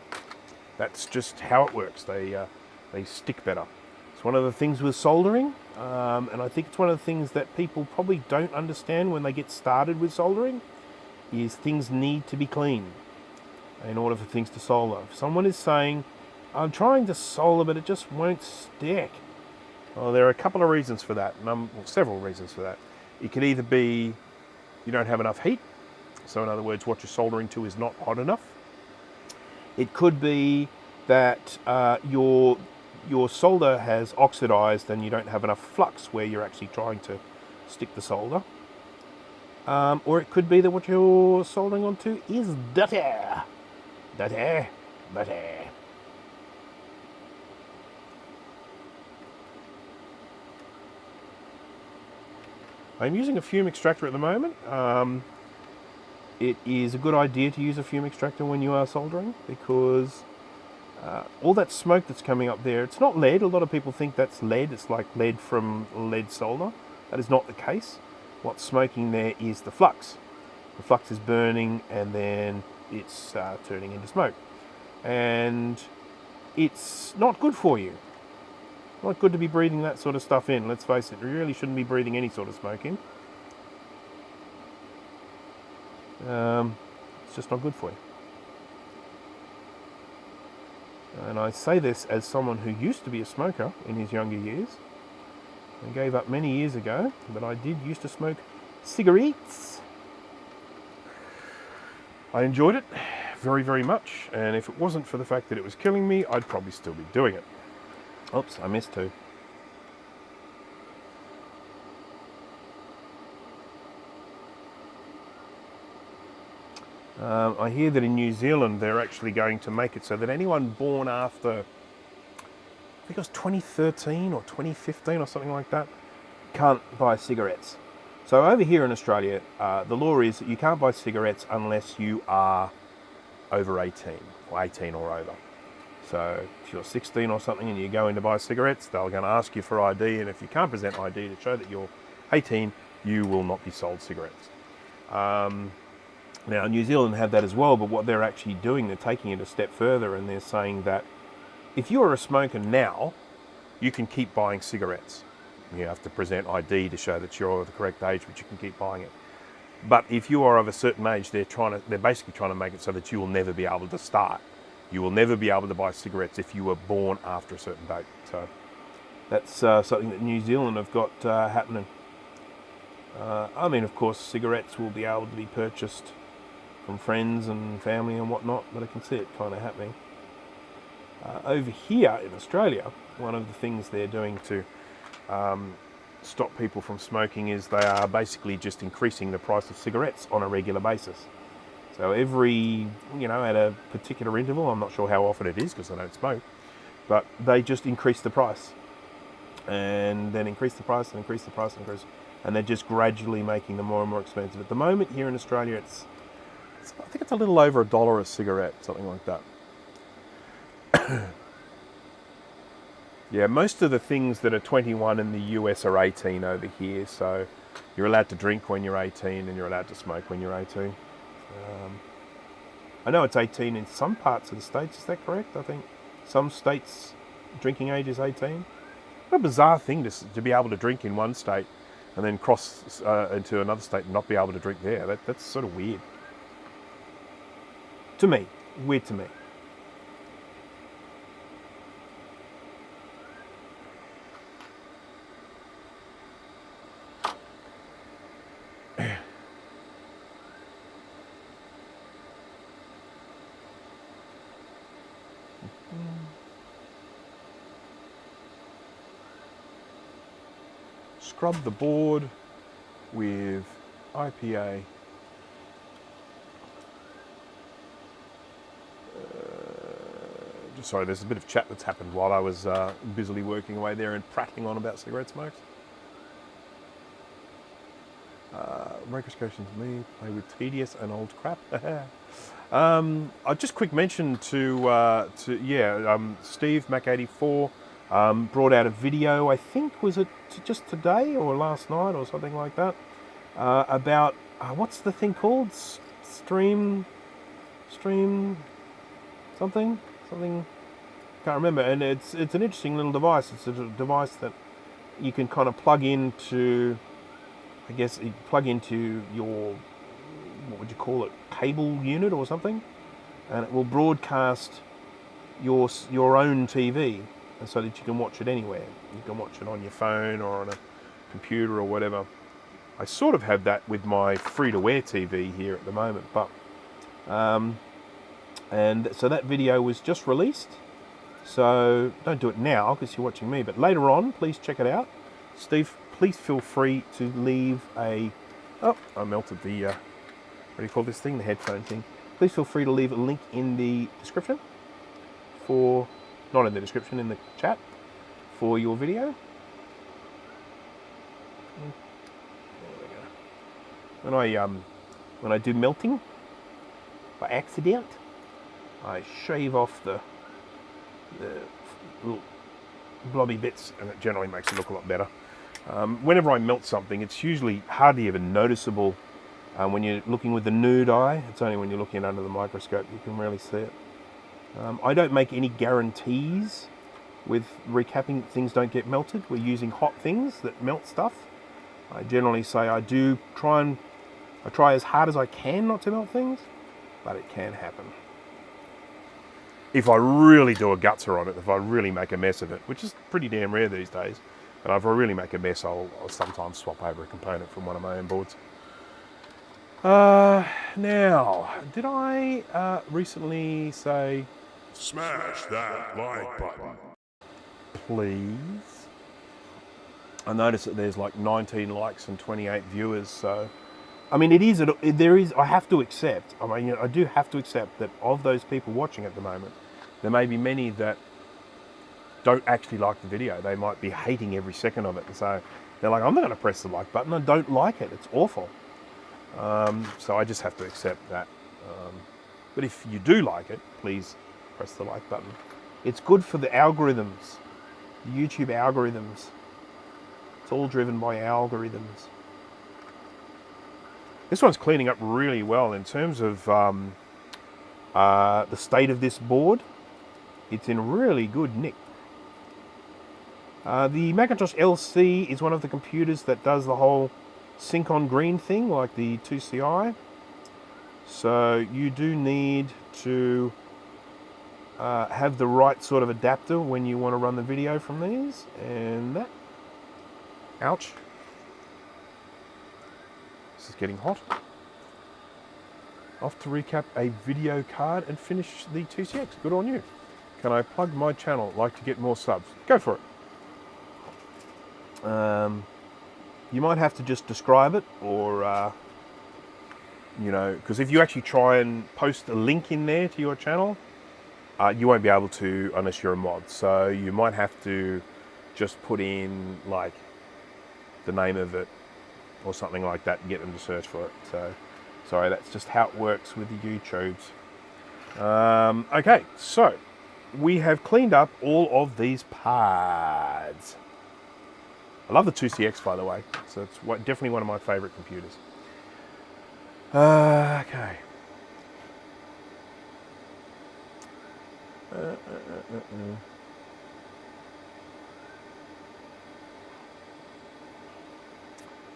That's just how it works. They stick better. It's one of the things with soldering, and I think it's one of the things that people probably don't understand when they get started with soldering, is things need to be clean in order for things to solder. If someone is saying, I'm trying to solder but it just won't stick, well, there are a couple of reasons for that, well, several reasons for that. It could either be you don't have enough heat, so in other words what you're soldering to is not hot enough. It could be that your solder has oxidized and you don't have enough flux where you're actually trying to stick the solder. Or it could be that what you're soldering onto is dirty. I'm using a fume extractor at the moment. It is a good idea to use a fume extractor when you are soldering, because all that smoke that's coming up there, it's not lead. A lot of people think that's lead. It's like lead from lead solder. That is not the case. What's smoking there is the flux. The flux is burning and then it's turning into smoke. And it's not good for you. Not good to be breathing that sort of stuff in. Let's face it, you really shouldn't be breathing any sort of smoke in. It's just not good for you. And I say this as someone who used to be a smoker in his younger years. I gave up many years ago, but I did used to smoke cigarettes. I enjoyed it very, very much, and if it wasn't for the fact that it was killing me, I'd probably still be doing it. Oops, I missed two. I hear that in New Zealand they're actually going to make it so that anyone born after, I think it was 2013 or 2015 or something like that, can't buy cigarettes. So over here in Australia, the law is that you can't buy cigarettes unless you are over 18 or 18 or over. So if you're 16 or something and you go in to buy cigarettes, they're going to ask you for ID, and if you can't present ID to show that you're 18, you will not be sold cigarettes. Now, New Zealand have that as well, but what they're actually doing, they're taking it a step further, and they're saying that if you're a smoker now, you can keep buying cigarettes. You have to present ID to show that you're the correct age, but you can keep buying it. But if you are of a certain age, they're basically trying to make it so that you will never be able to start. You will never be able to buy cigarettes if you were born after a certain date. So that's something that New Zealand have got happening. I mean, of course, cigarettes will be able to be purchased from friends and family and whatnot, but I can see it kind of happening. Over here in Australia, one of the things they're doing to stop people from smoking is they are basically just increasing the price of cigarettes on a regular basis. So every, at a particular interval, I'm not sure how often it is because I don't smoke, but they just increase the price and then increase the price and increase the price and increase, and they're just gradually making them more and more expensive. At the moment here in Australia, I think it's a little over $1 a cigarette, something like that. Yeah, most of the things that are 21 in the US are 18 over here, so you're allowed to drink when you're 18 and you're allowed to smoke when you're 18. I know it's 18 in some parts of the states, is that correct? I think some states drinking age is 18. What a bizarre thing to be able to drink in one state and then cross into another state and not be able to drink there. That's sort of weird. To me, weird to me. Scrub the board with IPA. Sorry, there's a bit of chat that's happened while I was busily working away there and prattling on about cigarette smokes. Microscopians me play with tedious and old crap. I just quick mention to Steve Mac84 brought out a video. I think was it just today or last night or something like that about what's the thing called? Stream something. Can't remember, and it's an interesting little device. It's a device that you can kind of plug into, I guess you plug into your, what would you call it, cable unit or something, and it will broadcast your own TV, and so that you can watch it anywhere. You can watch it on your phone or on a computer or whatever. I sort of have that with my free-to-air TV here at the moment, but and so that video was just released. So don't do it now because you're watching me, but later on, please check it out. Steve, please feel free to leave a, oh, I melted the, what do you call this thing? The headphone thing. Please feel free to leave a link in the description for, not in the description, in the chat for your video. There we go. When I do melting by accident, I shave off the little blobby bits, and it generally makes it look a lot better. Whenever I melt something, it's usually hardly even noticeable when you're looking with the nude eye. It's only when you're looking under the microscope you can really see it. I don't make any guarantees with recapping that things don't get melted. We're using hot things that melt stuff. I generally say I try as hard as I can not to melt things, but it can happen. If I really do a gutser on it, if I really make a mess of it, which is pretty damn rare these days, And if I really make a mess, I'll sometimes swap over a component from one of my own boards. Now, did I recently say... Smash that like button. Please? I noticed that there's like 19 likes and 28 viewers, so... I mean, I have to accept, I do have to accept that of those people watching at the moment, there may be many that don't actually like the video. They might be hating every second of it. And so they're like, I'm not going to press the like button. I don't like it. It's awful. So I just have to accept that. But if you do like it, please press the like button. It's good for the algorithms, the YouTube algorithms. It's all driven by algorithms. This one's cleaning up really well in terms of the state of this board. It's in really good nick. The Macintosh LC is one of the computers that does the whole sync on green thing, like the 2CI. So you do need to have the right sort of adapter when you want to run the video from these. And that. Ouch. This is getting hot. Off to recap a video card and finish the 2CX. Good on you. Can I plug my channel? Like to get more subs? Go for it. You might have to just describe it, or because if you actually try and post a link in there to your channel, you won't be able to unless you're a mod. So you might have to just put in like the name of it or something like that and get them to search for it. So sorry, that's just how it works with the YouTubes. Okay, so we have cleaned up all of these parts. I love the 2CX, by the way, so it's definitely one of my favorite computers. Okay.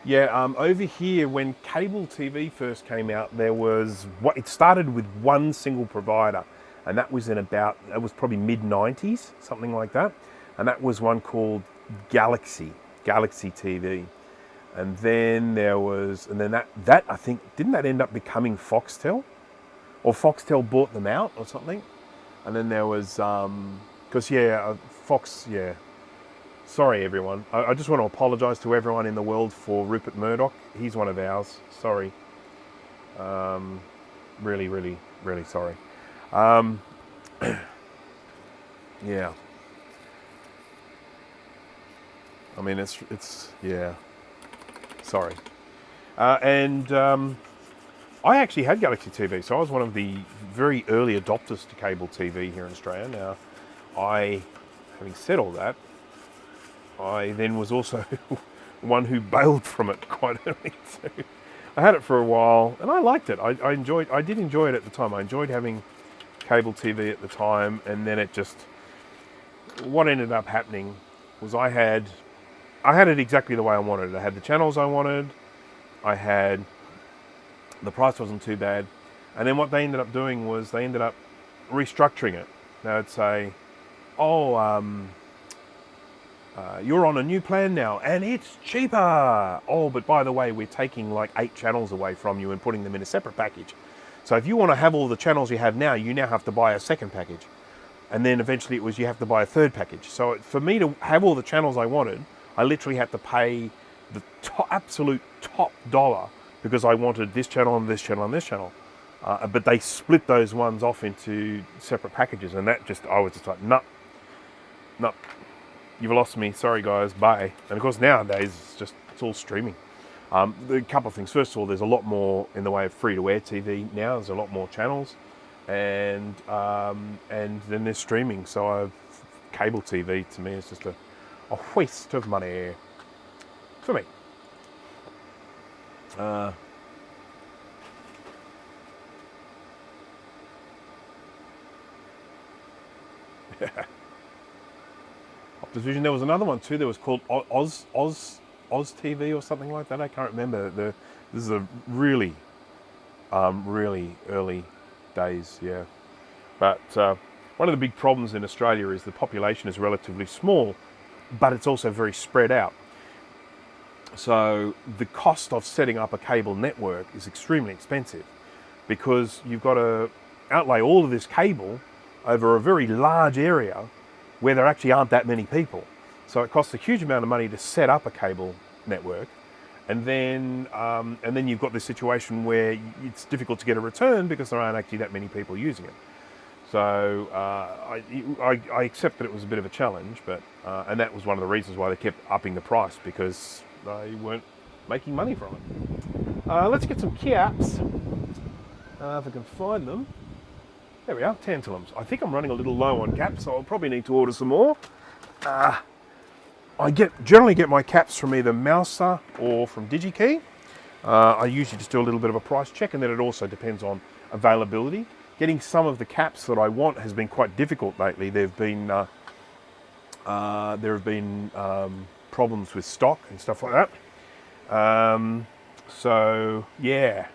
Yeah, over here, when cable TV first came out, it started with one single provider, and that was it was probably mid-90s, something like that. And that was one called Galaxy TV. And then that I think, didn't that end up becoming Foxtel? Or Foxtel bought them out or something? And then there was, Fox, yeah. Sorry, everyone. I just want to apologise to everyone in the world for Rupert Murdoch. He's one of ours. Sorry. Really, really, really sorry. Yeah. I mean, it's yeah. Sorry. I actually had Galaxy TV, so I was one of the very early adopters to cable TV here in Australia. Now, having said all that, I then was also one who bailed from it quite early. So I had it for a while, and I liked it. I did enjoy it at the time. I enjoyed having cable TV at the time, and then what ended up happening was I had it exactly the way I wanted it. I had the channels I wanted. The price wasn't too bad. And then what they ended up doing was they ended up restructuring it. They would say, you're on a new plan now and it's cheaper. Oh, but by the way, we're taking like 8 channels away from you and putting them in a separate package. So if you want to have all the channels you have now have to buy a second package. And then eventually it was you have to buy a third package. So for me to have all the channels I wanted, I literally had to pay the absolute top dollar because I wanted this channel and this channel and this channel. But they split those ones off into separate packages, and I was just like, no, you've lost me. Sorry, guys, bye. And of course, nowadays it's all streaming. A couple of things. First of all, there's a lot more in the way of free-to-air TV now. There's a lot more channels, and then there's streaming. So cable TV to me is just a waste of money for me. Optus Vision. There was another one too. There was called Oz TV or something like that. I can't remember. This is a really early days. Yeah, but one of the big problems in Australia is the population is relatively small, but it's also very spread out. So the cost of setting up a cable network is extremely expensive because you've got to outlay all of this cable over a very large area where there actually aren't that many people. So it costs a huge amount of money to set up a cable network. And then you've got this situation where it's difficult to get a return because there aren't actually that many people using it. So I accept that it was a bit of a challenge, but and that was one of the reasons why they kept upping the price, because they weren't making money from it. Let's get some caps. If I can find them. There we are, tantalums. I think I'm running a little low on caps, so I'll probably need to order some more. I generally get my caps from either Mouser or from DigiKey. I usually just do a little bit of a price check, and then it also depends on availability. Getting some of the caps that I want has been quite difficult lately. There have been problems with stock and stuff like that. So yeah.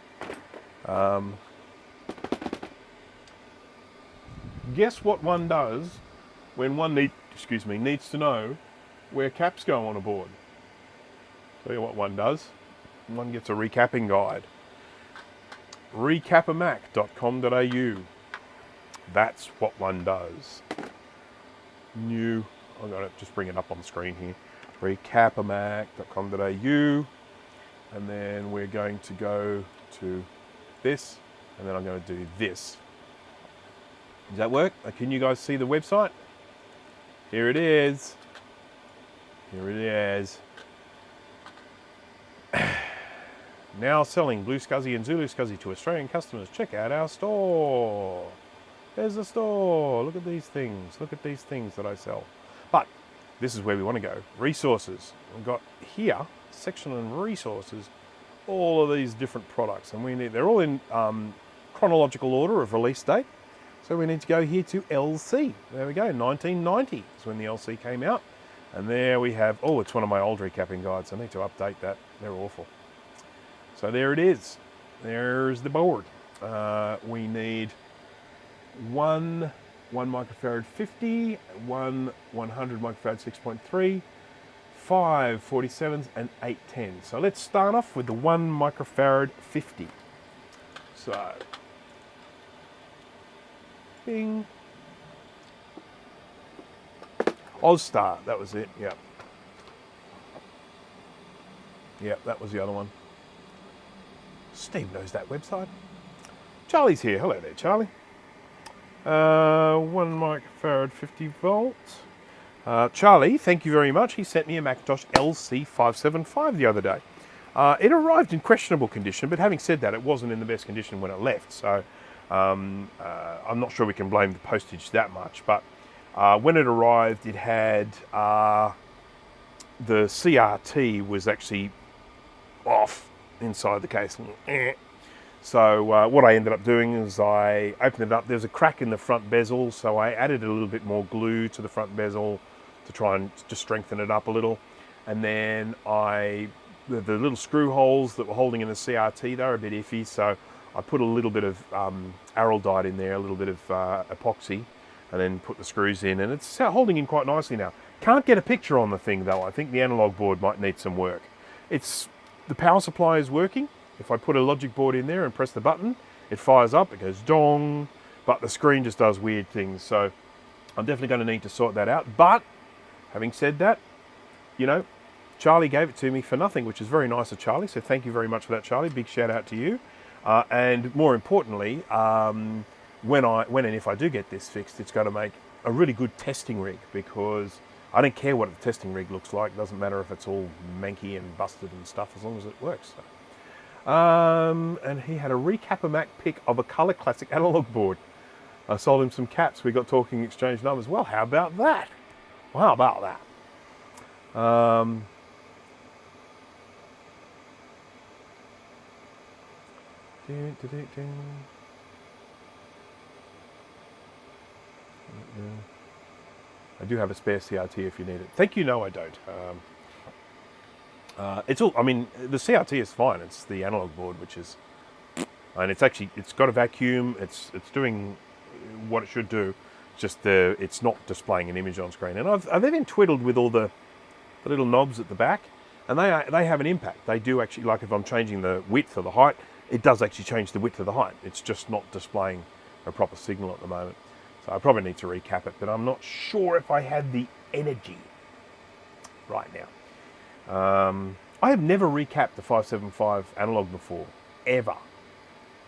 Guess what one does when one needs to know where caps go on a board? Tell you what one does. One gets a recapping guide. Recapamac.com.au. That's what one does. I'm going to just bring it up on the screen here. Recapamac.com.au. And then we're going to go to this, and then I'm going to do this. Does that work? Can you guys see the website? Here it is. Here it is. Now selling Blue Scuzzy and Zulu Scuzzy to Australian customers. Check out our store. There's the store. Look at these things. Look at these things that I sell. But this is where we want to go. Resources. We've got here, section on resources, all of these different products. And they're all in chronological order of release date. So we need to go here to LC. There we go, 1990 is when the LC came out. And there we have, oh, it's one of my old recapping guides. I need to update that. They're awful. So there it is. There's the board. We need one microfarad 50, one 100 microfarad 6.3, 5 47s and 8 10s. So let's start off with the 1 microfarad 50. So, bing. Ozstar, that was it, yep. Yep, that was the other one. Steve knows that website. Charlie's here. Hello there, Charlie. 1 microfarad 50 volts. Charlie, thank you very much. He sent me a Macintosh LC 575 the other day. It arrived in questionable condition, but having said that, it wasn't in the best condition when it left. So I'm not sure we can blame the postage that much. But when it arrived, it had the CRT was actually off inside the case. So what I ended up doing is I opened it up. There's a crack in the front bezel, so I added a little bit more glue to the front bezel to try and just strengthen it up a little. And then the little screw holes that were holding in the CRT, they were a bit iffy, so I put a little bit of araldite in there, a little bit of epoxy, and then put the screws in, and it's holding in quite nicely now. Can't get a picture on the thing though. I think the analog board might need some work. The power supply is working. If I put a logic board in there and press the button, it fires up, it goes dong, but the screen just does weird things. So I'm definitely going to need to sort that out. But having said that, you know, Charlie gave it to me for nothing, which is very nice of Charlie. So thank you very much for that, Charlie. Big shout out to you. And more importantly, when and if I do get this fixed, it's going to make a really good testing rig, because I don't care what the testing rig looks like. It doesn't matter if it's all manky and busted and stuff, as long as it works. So. And he had a Recapamac pick of a Color Classic analog board. I sold him some caps. We got talking, exchange numbers. Well, how about that? Well, how about that? I do have a spare CRT if you need it. Thank you, no I don't. It's all, I mean, the CRT is fine. It's the analog board, which is, and it's got a vacuum. It's doing what it should do. It's just it's not displaying an image on screen. And I've even twiddled with all the the little knobs at the back, and they have an impact. They do actually, like if I'm changing the width or the height, it does actually change the width of the height. It's just not displaying a proper signal at the moment. So I probably need to recap it, but I'm not sure if I had the energy right now. I have never recapped the 575 analog before, ever.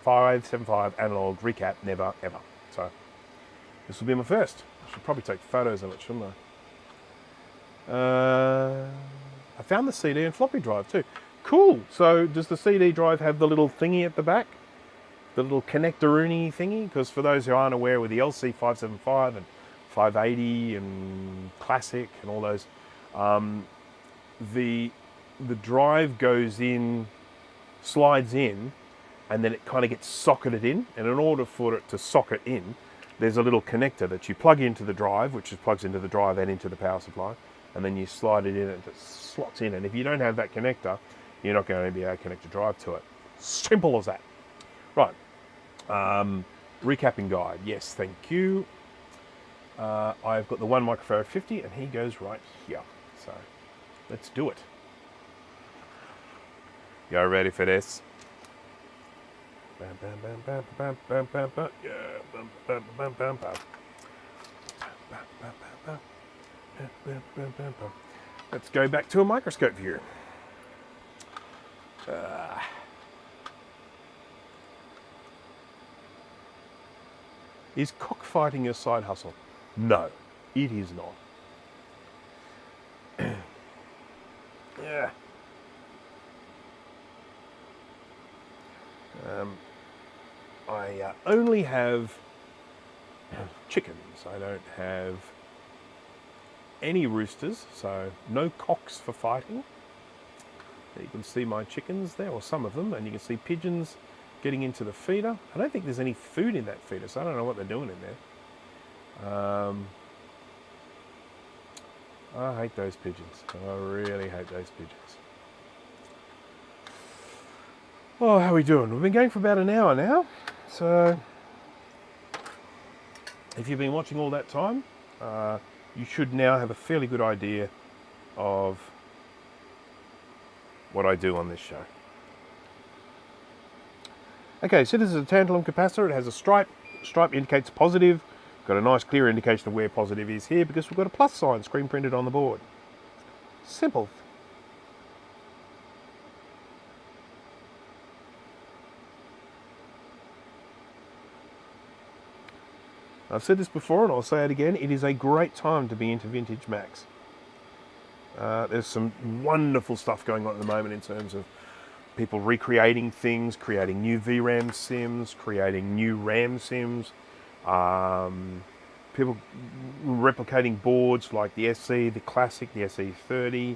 575 analog recap, never, ever. So this will be my first. I should probably take photos of it, shouldn't I? I found the CD and floppy drive too. Cool. So does the CD drive have the little thingy at the back? The little connector-oony thingy? Because for those who aren't aware, with the LC 575 and 580 and Classic and all those, the drive goes in, slides in, and then it kind of gets socketed in. And in order for it to socket in, there's a little connector that you plug into the drive, which just plugs into the drive and into the power supply, and then you slide it in and it slots in. And if you don't have that connector, you're not going to be able to connect a drive to it. Simple as that. Right. Recapping guide. Yes, thank you. I've got the 1 microfarad 50 and he goes right here. So let's do it. You ready for this? Bam, bam, bam, bam, bam, bam, bam, bam. Yeah, bam, bam, bam, bam, bam. Bam, bam, bam, bam, bam, bam, bam, bam. Let's go back to a microscope view. Is cockfighting your side hustle? No, it is not. Yeah. I only have chickens. I don't have any roosters, so no cocks for fighting. You can see my chickens there, or some of them, and you can see pigeons getting into the feeder. I don't think there's any food in that feeder, so I don't know what they're doing in there. I hate those pigeons. I really hate those pigeons. Oh, how are we doing? We've been going for about an hour now. So, if you've been watching all that time, you should now have a fairly good idea of what I do on this show. Okay, so this is a tantalum capacitor. It has a stripe. Stripe indicates positive. Got a nice clear indication of where positive is here because we've got a plus sign screen printed on the board. Simple. I've said this before and I'll say it again. It is a great time to be into vintage Macs. There's some wonderful stuff going on at the moment in terms of people recreating things, creating new VRAM sims, creating new RAM sims, people replicating boards like the SC, the Classic, the SE30,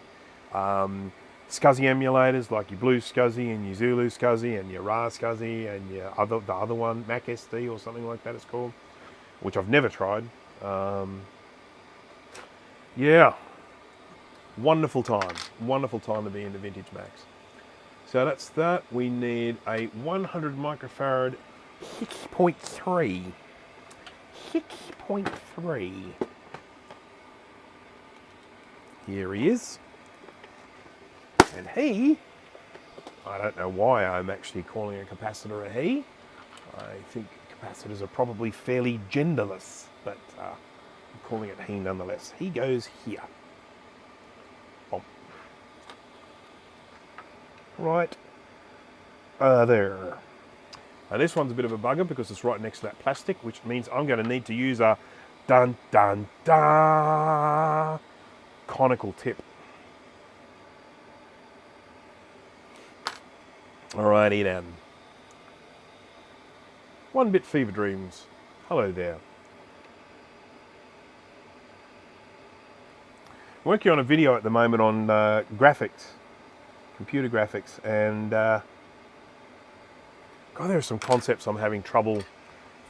SCSI emulators like your Blue SCSI and your Zulu SCSI and your Ra SCSI and your the other one, Mac SD or something like that it's called, which I've never tried. Yeah, wonderful time to be into vintage Macs. So that's that. We need a 100 microfarad 6.3. 6.3. Here he is. And he, I don't know why I'm actually calling a capacitor a he. I think capacitors are probably fairly genderless, but I'm calling it he nonetheless. He goes here. Boom. Right there. Now this one's a bit of a bugger because it's right next to that plastic, which means I'm going to need to use a dun dun dun conical tip. Alrighty then. 1-bit fever dreams. Hello there. I'm working on a video at the moment on graphics, computer graphics, and God, there are some concepts I'm having trouble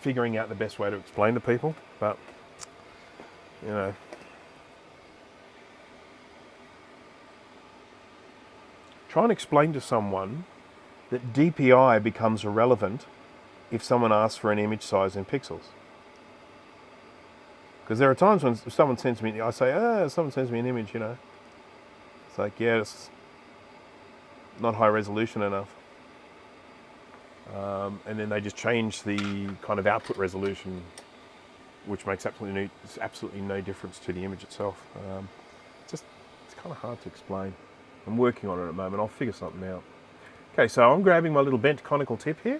figuring out the best way to explain to people, but you know. Try and explain to someone that DPI becomes irrelevant if someone asks for an image size in pixels. Because there are times when someone sends me, I say, someone sends me an image, you know, It's like, yeah, it's not high resolution enough. And then they just change the kind of output resolution, which makes absolutely no difference to the image itself. It's kind of hard to explain. I'm working on it at the moment. I'll figure something out. Okay, so I'm grabbing my little bent conical tip here.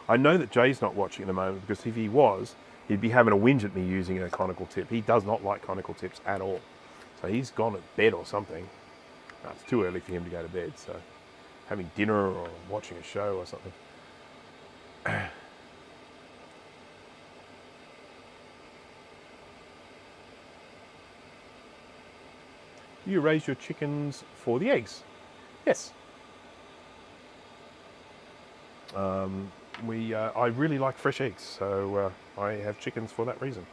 I know that Jay's not watching at the moment, because if he was, he'd be having a whinge at me using a conical tip. He does not like conical tips at all. So he's gone to bed or something. No, it's too early for him to go to bed, so having dinner or watching a show or something. Do you raise your chickens for the eggs? Yes. I really like fresh eggs, so I have chickens for that reason.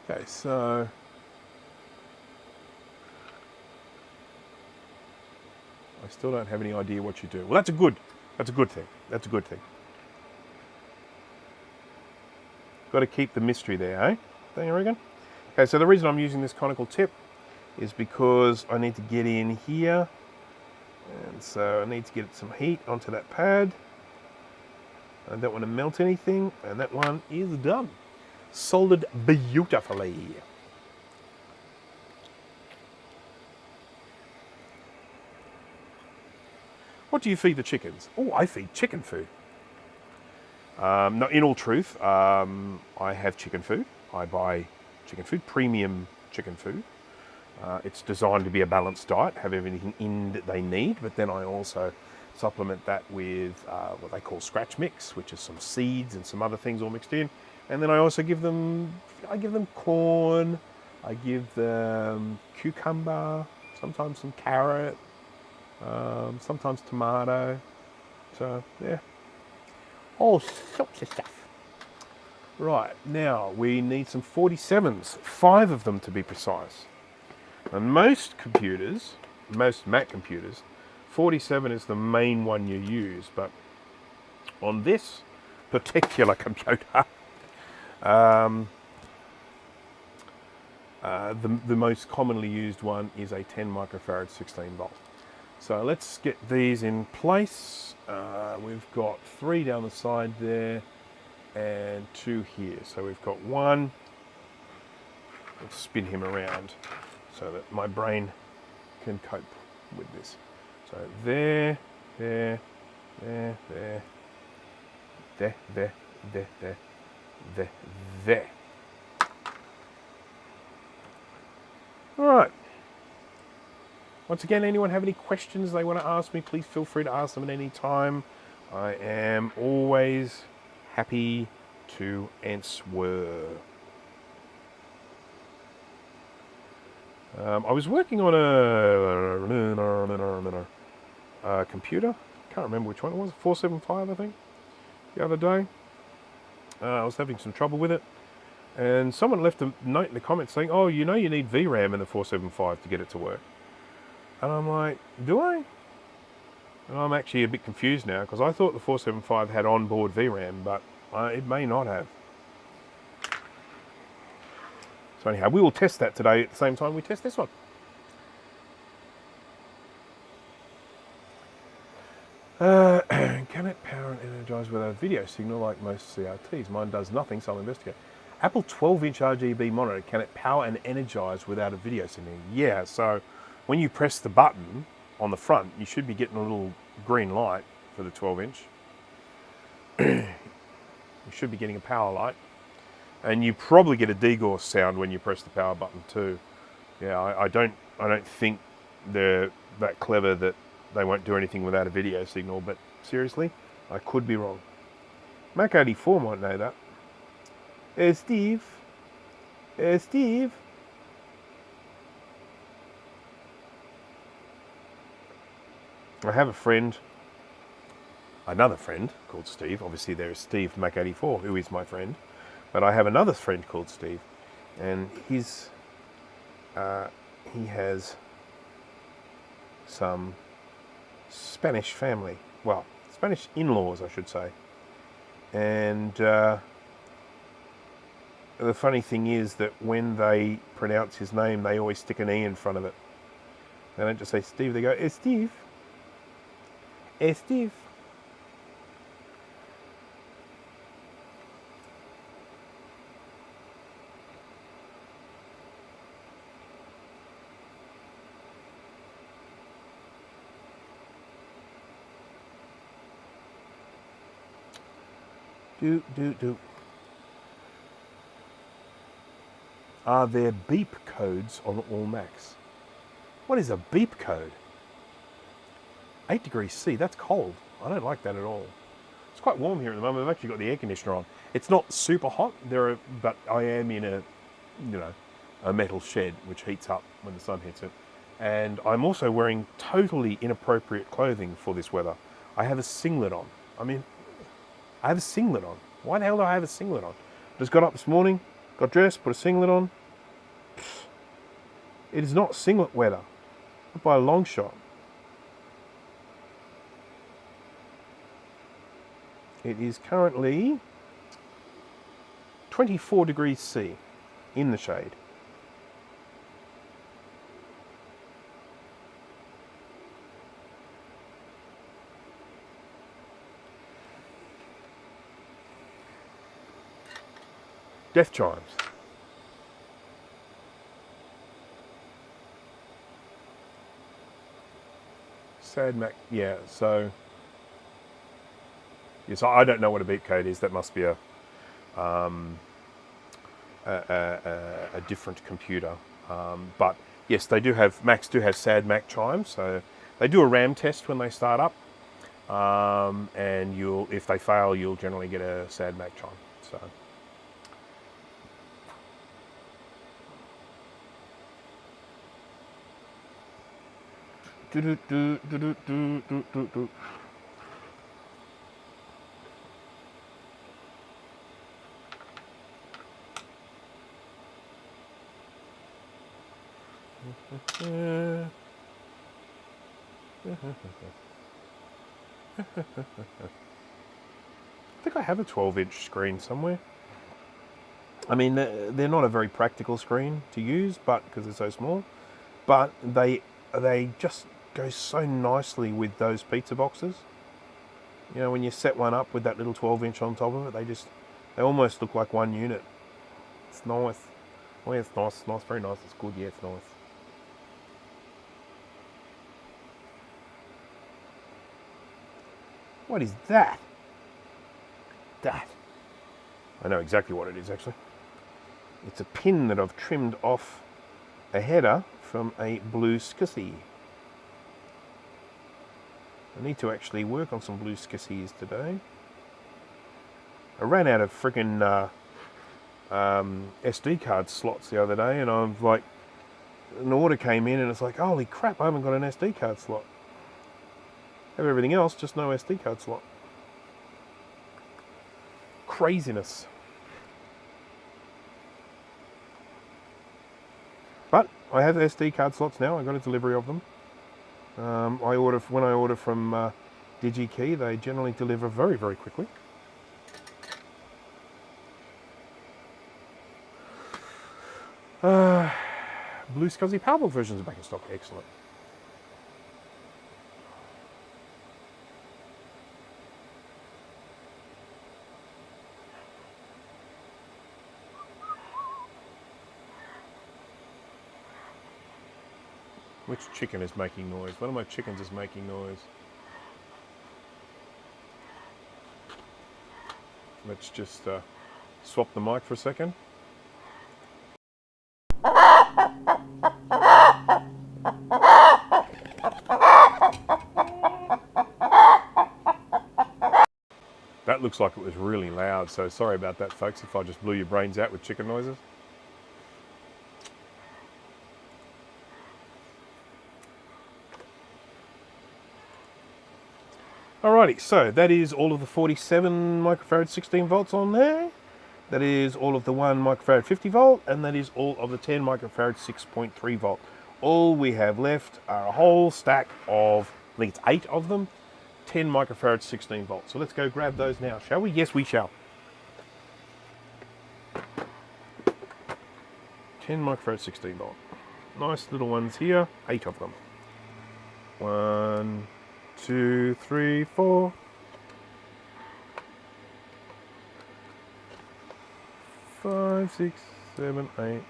Okay, so I still don't have any idea what you do. Well, that's a good thing. That's a good thing. Got to keep the mystery there, eh? Don't you reckon? Okay, so the reason I'm using this conical tip is because I need to get in here, and so I need to get some heat onto that pad. I don't want to melt anything, and that one is done. Soldered beautifully. What do you feed the chickens? Oh, I feed chicken food. No, in all truth, I have chicken food. I buy chicken food, premium chicken food. It's designed to be a balanced diet, have everything in that they need, but then I also supplement that with what they call scratch mix, which is some seeds and some other things all mixed in. And then I also give them corn, I give them cucumber, sometimes some carrot, sometimes tomato. So yeah, all sorts of stuff. Right, now we need some 47s, 5 of them to be precise. And most Mac computers, 47 is the main one you use, but on this particular computer, the most commonly used one is a 10 microfarad 16 volt. So let's get these in place. We've got 3 down the side there and 2 here. So we've got 1. Let's spin him around so that my brain can cope with this. So there. All right. Once again, anyone have any questions they want to ask me, please feel free to ask them at any time. I am always happy to answer. I was working on a computer. Can't remember which one it was. 475, I think. The other day, I was having some trouble with it, and someone left a note in the comments saying, "Oh, you know, you need VRAM in the 475 to get it to work." And I'm like, "Do I?" And I'm actually a bit confused now, because I thought the 475 had onboard VRAM, but it may not have. So anyhow, we will test that today at the same time we test this one. Can it power and energize without a video signal like most CRTs? Mine does nothing, so I'll investigate. Apple 12-inch RGB monitor, can it power and energize without a video signal? Yeah, so when you press the button on the front, you should be getting a little green light for the 12-inch. You should be getting a power light. And you probably get a degauss sound when you press the power button too. Yeah, I don't think they're that clever that they won't do anything without a video signal, but seriously, I could be wrong. Mac 84 might know that. Steve. Steve. I have a friend, another friend called Steve. Obviously there is Steve Mac 84, who is my friend. But I have another friend called Steve, and he has some Spanish family, well, Spanish in-laws, I should say. And the funny thing is that when they pronounce his name, they always stick an E in front of it. They don't just say Steve, they go, hey Steve. Hey Steve. Do. Are there beep codes on all Macs? What is a beep code? 8 degrees C, that's cold. I don't like that at all. It's quite warm here at the moment. I've actually got the air conditioner on. It's not super hot, but I am in a metal shed which heats up when the sun hits it. And I'm also wearing totally inappropriate clothing for this weather. I have a singlet on. I have a singlet on. Why the hell do I have a singlet on? Just got up this morning, got dressed, put a singlet on. It is not singlet weather, not by a long shot. It is currently 24 degrees C in the shade. Death chimes. Sad Mac, yeah, so... Yes, I don't know what a beep code is. That must be a different computer. But yes, they do have, Macs do have sad Mac chimes, so they do a RAM test when they start up. And if they fail, you'll generally get a sad Mac chime, so... Do. I think I have a 12-inch screen somewhere. I mean, they're not a very practical screen to use, but because they're so small, but they just go so nicely with those pizza boxes. You know, when you set one up with that little 12-inch on top of it, they almost look like one unit. It's nice. Oh yeah, it's nice, very nice. It's good. Yeah, it's nice. What is that? I know exactly what it is, actually. It's a pin that I've trimmed off a header from a blue SCSI. I need to actually work on some blue SCSIs today. I ran out of freaking SD card slots the other day, and I'm like, an order came in and it's like, holy crap, I haven't got an SD card slot. I have everything else, just no SD card slot. Craziness. But I have SD card slots now. I got a delivery of them. When I order from DigiKey, they generally deliver very, very quickly. Blue SCSI PowerBook versions are back in stock. Excellent. Which chicken is making noise? One of my chickens is making noise. Let's just swap the mic for a second. That looks like it was really loud, so sorry about that, folks, if I just blew your brains out with chicken noises. Alrighty, so that is all of the 47 microfarad 16 volts on there. That is all of the 1 microfarad 50 volt, and that is all of the 10 microfarad 6.3 volt. All we have left are a whole stack of, I think it's 8 of them, 10 microfarad 16 volts. So let's go grab those now, shall we? Yes, we shall. 10 microfarad 16 volt. Nice little ones here, 8 of them. 1, 2, 3, 4. 5, 6, 7, 8.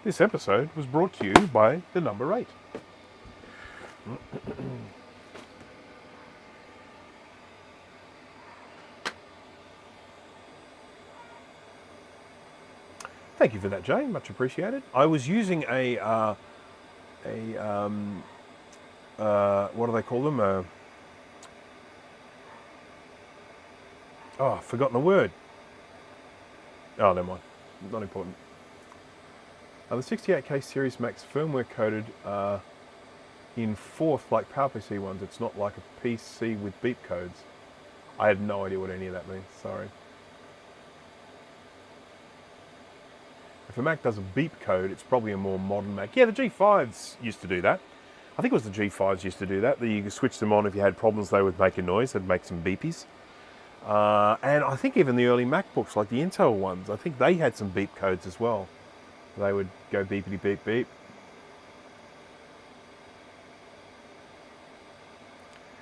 This episode was brought to you by the number 8. Thank you for that, Jane. Much appreciated. I was using what do they call them? I've forgotten the word. Oh, never mind. Not important. The 68K Series Max firmware coded in 4th like PowerPC ones. It's not like a PC with beep codes. I have no idea what any of that means. Sorry. If a Mac does a beep code, it's probably a more modern Mac. Yeah, the G5s used to do that. I think it was the G5s used to do that. You could switch them on if you had problems they would make a noise. They'd make some beepies. And I think even the early MacBooks, like the Intel ones, I think they had some beep codes as well. They would go beepity beep beep.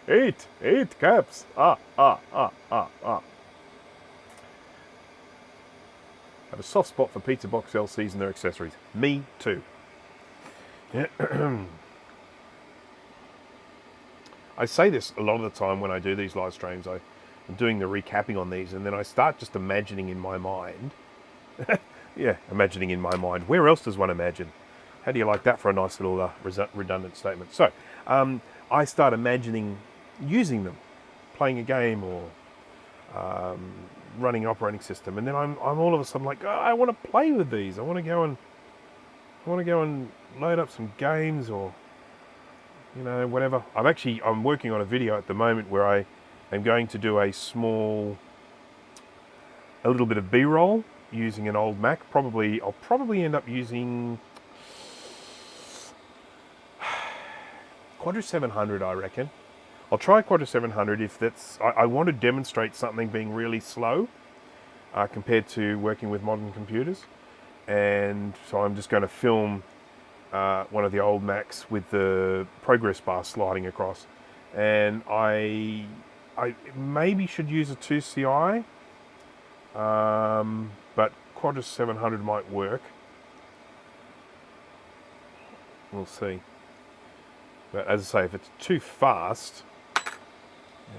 Eight caps. I have a soft spot for pizza box LCs and their accessories. Me too. I say this a lot of the time when I do these live streams. I'm doing the recapping on these, and then I start just imagining in my mind. Yeah, imagining in my mind. Where else does one imagine? How do you like that for a nice little redundant statement? So, I start imagining using them, playing a game or running an operating system, and then I'm all of a sudden like, oh, I want to play with these. I want to go and load up some games or whatever. I'm working on a video at the moment where I am going to do a little bit of B-roll using an old Mac. I'll probably end up using Quadra 700, I reckon. I'll try Quadra 700 if that's... I want to demonstrate something being really slow compared to working with modern computers. And so I'm just going to film one of the old Macs with the progress bar sliding across. And I maybe should use a 2CI, but Quadra 700 might work. We'll see. But as I say, if it's too fast...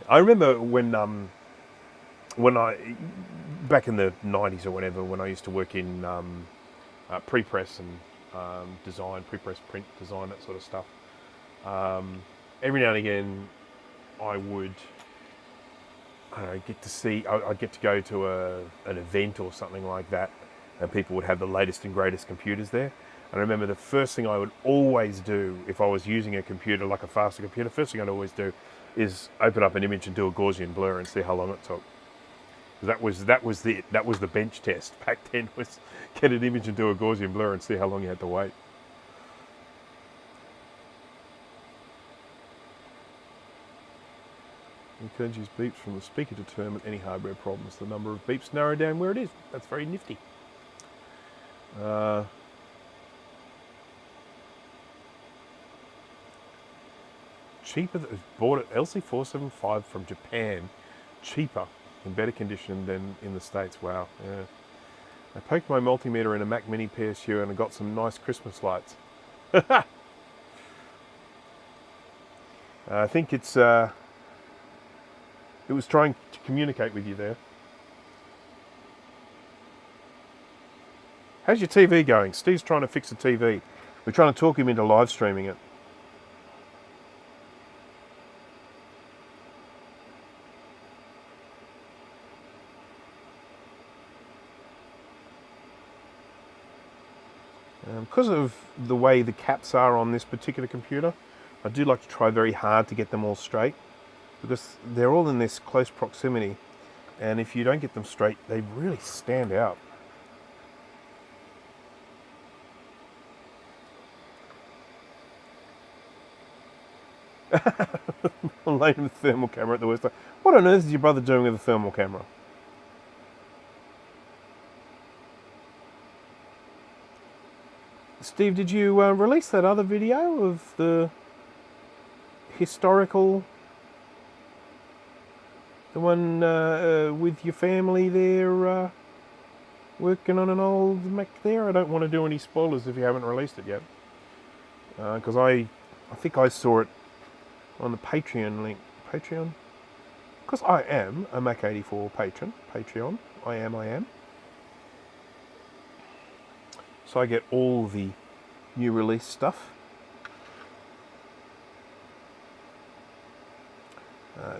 I remember when back in the 90s or whatever, when I used to work in pre-press and design, pre-press print design, that sort of stuff. Every now and again, I would, I'd get to go to an event or something like that, and people would have the latest and greatest computers there. And I remember the first thing I would always do if I was using a computer, like a faster computer, first thing I'd always do is open up an image and do a Gaussian blur and see how long it took. That was the bench test back then, was get an image and do a Gaussian blur and see how long you had to wait. You can use beeps from the speaker to determine any hardware problems. The number of beeps narrow down where it is. That's very nifty. Cheaper, bought it LC475 from Japan, cheaper, in better condition than in the States. Wow, yeah. I poked my multimeter in a Mac Mini PSU and I got some nice Christmas lights. I think it was trying to communicate with you there. How's your TV going? Steve's trying to fix the TV. We're trying to talk him into live streaming it. Because of the way the caps are on this particular computer, I do like to try very hard to get them all straight, because they're all in this close proximity, and if you don't get them straight, they really stand out. I'm laying the thermal camera at the worst time. What on earth is your brother doing with a thermal camera? Steve, did you release that other video of historical? The one with your family there working on an old Mac there? I don't want to do any spoilers if you haven't released it yet. Because I think I saw it on the Patreon link. Patreon? Because I am a Mac84 patron. Patreon. I am. So I get all the new release stuff.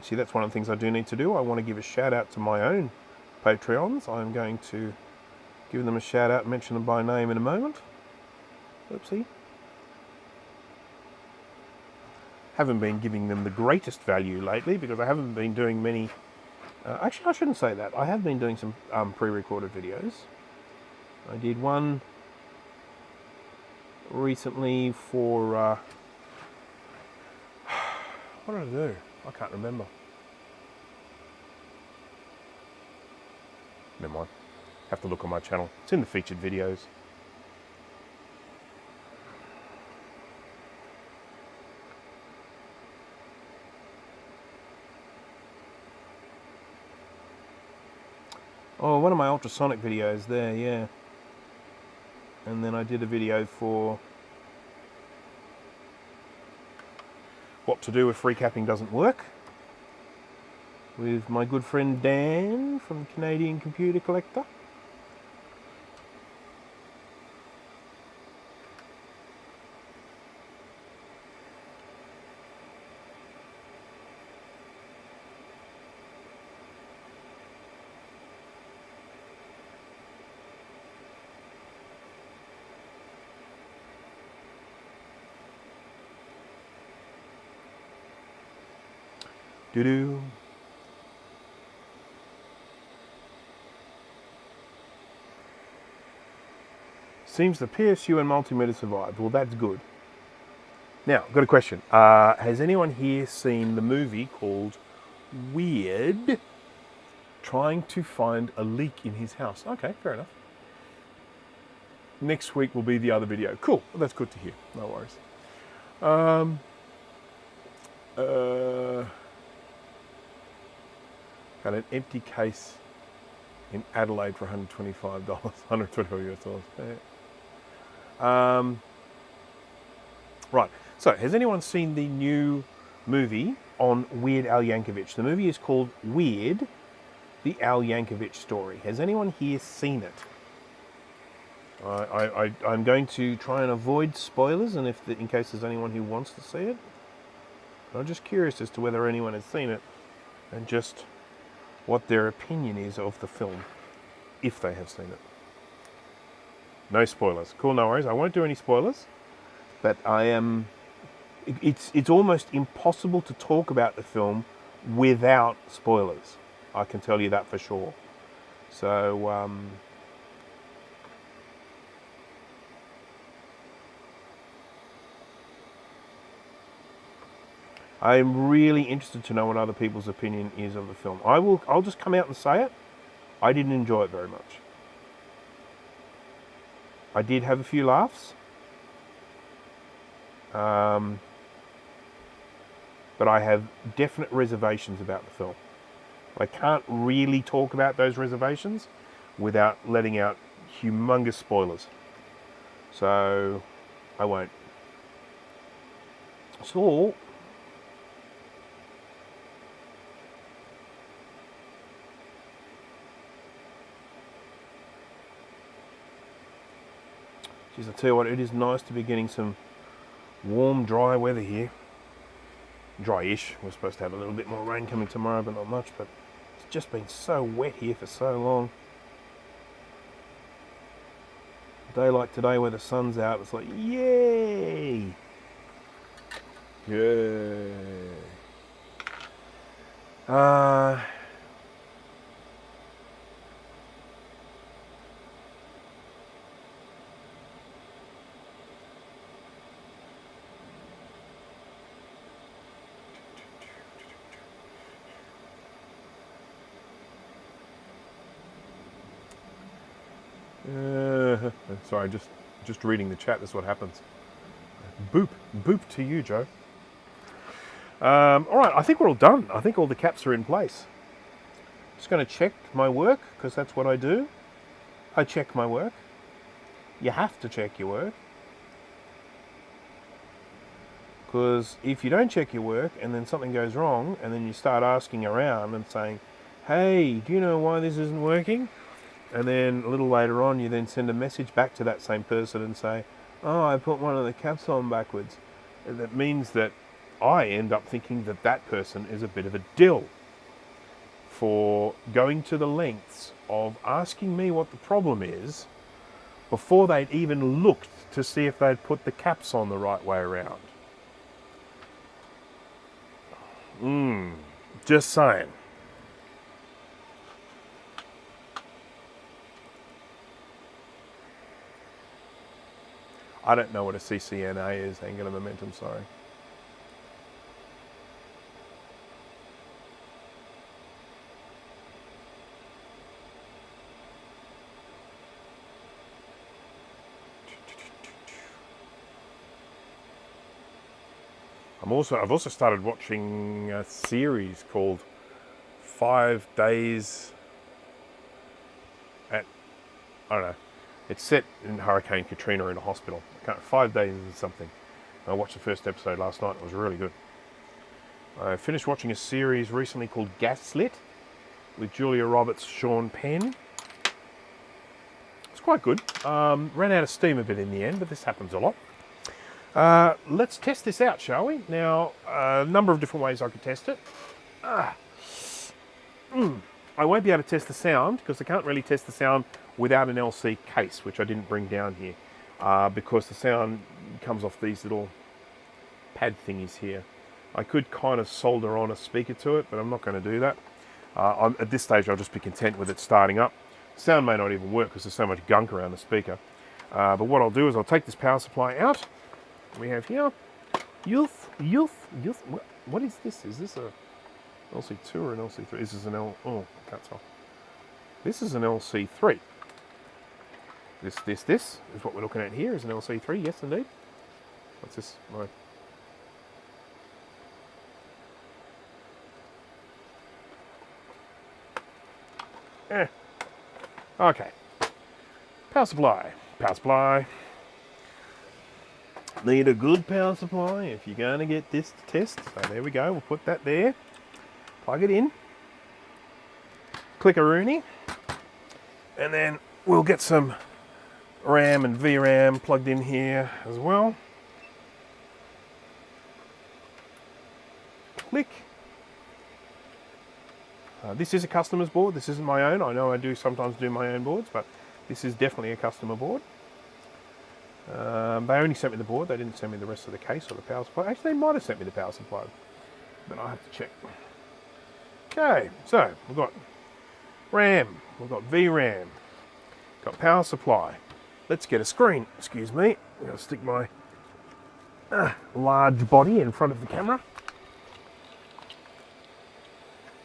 See, that's one of the things I do need to do. I want to give a shout out to my own Patreons. I'm going to give them a shout out, mention them by name in a moment. Oopsie. Haven't been giving them the greatest value lately because I haven't been doing many. Actually, I shouldn't say that. I have been doing some pre-recorded videos. I did one recently for. What did I do? I can't remember. Never mind. Have to look on my channel. It's in the featured videos. Oh, one of my ultrasonic videos there, yeah. And then I did a video for what to do if recapping doesn't work with my good friend Dan from Canadian Computer Collector. Doo-doo. Seems the PSU and multimeter survived. Well, that's good. Now, I've got a question. Has anyone here seen the movie called Weird? Trying to find a leak in his house. Okay, fair enough. Next week will be the other video. Cool. Well, that's good to hear. No worries. Got an empty case in Adelaide for $125, $125 US. Right, so has anyone seen the new movie on Weird Al Yankovic? The movie is called Weird, the Al Yankovic story. Has anyone here seen it? I'm going to try and avoid spoilers, and in case there's anyone who wants to see it. I'm just curious as to whether anyone has seen it, and just what their opinion is of the film, if they have seen it. No spoilers. Cool, no worries. I won't do any spoilers, but I am. It's almost impossible to talk about the film without spoilers. I can tell you that for sure. So, I'm really interested to know what other people's opinion is of the film. I'll just come out and say it. I didn't enjoy it very much. I did have a few laughs. But I have definite reservations about the film. I can't really talk about those reservations without letting out humongous spoilers. So, I won't. So, geez, I tell you what, it is nice to be getting some warm, dry weather here. Dry-ish. We're supposed to have a little bit more rain coming tomorrow, but not much. But it's just been so wet here for so long. A day like today where the sun's out, it's like, yay! Yay! Sorry, just reading the chat. That's what happens. Boop to you, Joe. All right, I think we're all done. I think all the caps are in place. Just going to check my work, because that's what I do. I check my work. You have to check your work. Because if you don't check your work and then something goes wrong and then you start asking around and saying, hey, do you know why this isn't working? And then a little later on you then send a message back to that same person and say, oh, I put one of the caps on backwards. And that means that I end up thinking that that person is a bit of a dill for going to the lengths of asking me what the problem is before they'd even looked to see if they'd put the caps on the right way around. Just saying. I don't know what a CCNA is, angular momentum, sorry. I've also started watching a series called 5 Days at, I don't know, it's set in Hurricane Katrina in a hospital. 5 days and something. I watched the first episode last night. It was really good. I finished watching a series recently called Gaslit with Julia Roberts, Sean Penn. It's quite good. Ran out of steam a bit in the end, but this happens a lot. Let's test this out, shall we? Now, a number of different ways I could test it. I won't be able to test the sound because I can't really test the sound without an LC case, which I didn't bring down here, because the sound comes off these little pad thingies here. I could kind of solder on a speaker to it, but I'm not going to do that. At this stage, I'll just be content with it starting up. Sound may not even work because there's so much gunk around the speaker. But what I'll do is I'll take this power supply out. We have here, what is this? Is this a LC2 or an LC3? This is an I can't tell. This is an LC3. This is what we're looking at here, is an LC3, yes indeed. What's this? Okay. Power supply. Need a good power supply if you're going to get this to test. So there we go, we'll put that there. Plug it in. Click-a-rooney. And then we'll get some RAM and VRAM plugged in here as well. Click. This is a customer's board. This isn't my own. I know I do sometimes do my own boards, but this is definitely a customer board. They only sent me the board. They didn't send me the rest of the case or the power supply. Actually, they might have sent me the power supply, but I have to check. Okay, so we've got RAM, we've got VRAM, got power supply. Let's get a screen. Excuse me. I'm going to stick my large body in front of the camera.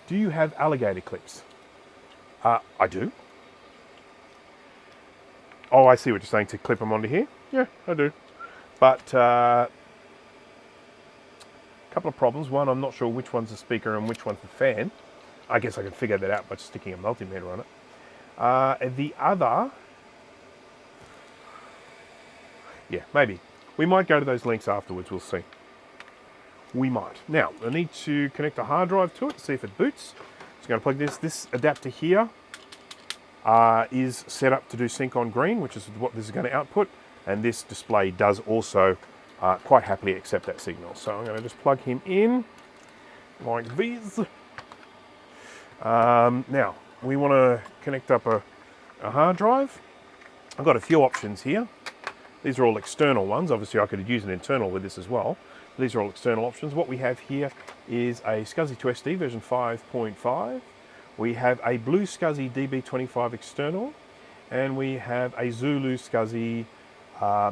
Do you have alligator clips? I do. Oh, I see what you're saying, to clip them onto here. Yeah, I do. But a couple of problems. One, I'm not sure which one's the speaker and which one's the fan. I guess I can figure that out by just sticking a multimeter on it. The other, yeah, maybe. We might go to those links afterwards, we'll see. We might. Now, I need to connect a hard drive to it to see if it boots. So I'm going to plug this adapter here. Is set up to do sync on green, which is what this is going to output, and this display does also quite happily accept that signal. So I'm going to just plug him in like this. Now we want to connect up a hard drive. I've got a few options here. These are all external ones. Obviously I could use an internal with this as well. These are all external options. What we have here is a SCSI 2SD version 5.5. We have a Blue SCSI DB25 external, and we have a Zulu SCSI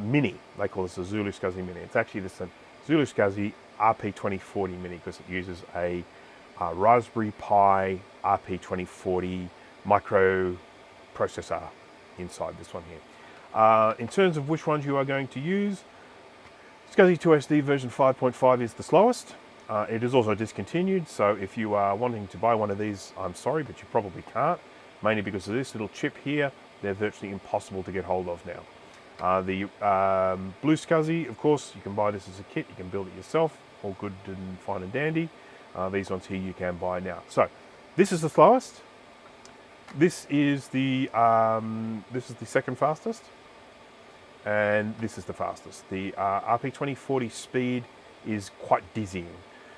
Mini. They call this a Zulu SCSI Mini. It's actually this Zulu SCSI RP2040 Mini because it uses a Raspberry Pi RP2040 microprocessor inside this one here. In terms of which ones you are going to use, SCSI 2SD version 5.5 is the slowest. It is also discontinued, so if you are wanting to buy one of these, I'm sorry, but you probably can't, mainly because of this little chip here. They're virtually impossible to get hold of now. The Blue SCSI, of course, you can buy this as a kit. You can build it yourself, all good and fine and dandy. These ones here you can buy now. So this is the slowest. This is the second fastest, and this is the fastest. The RP2040 speed is quite dizzying.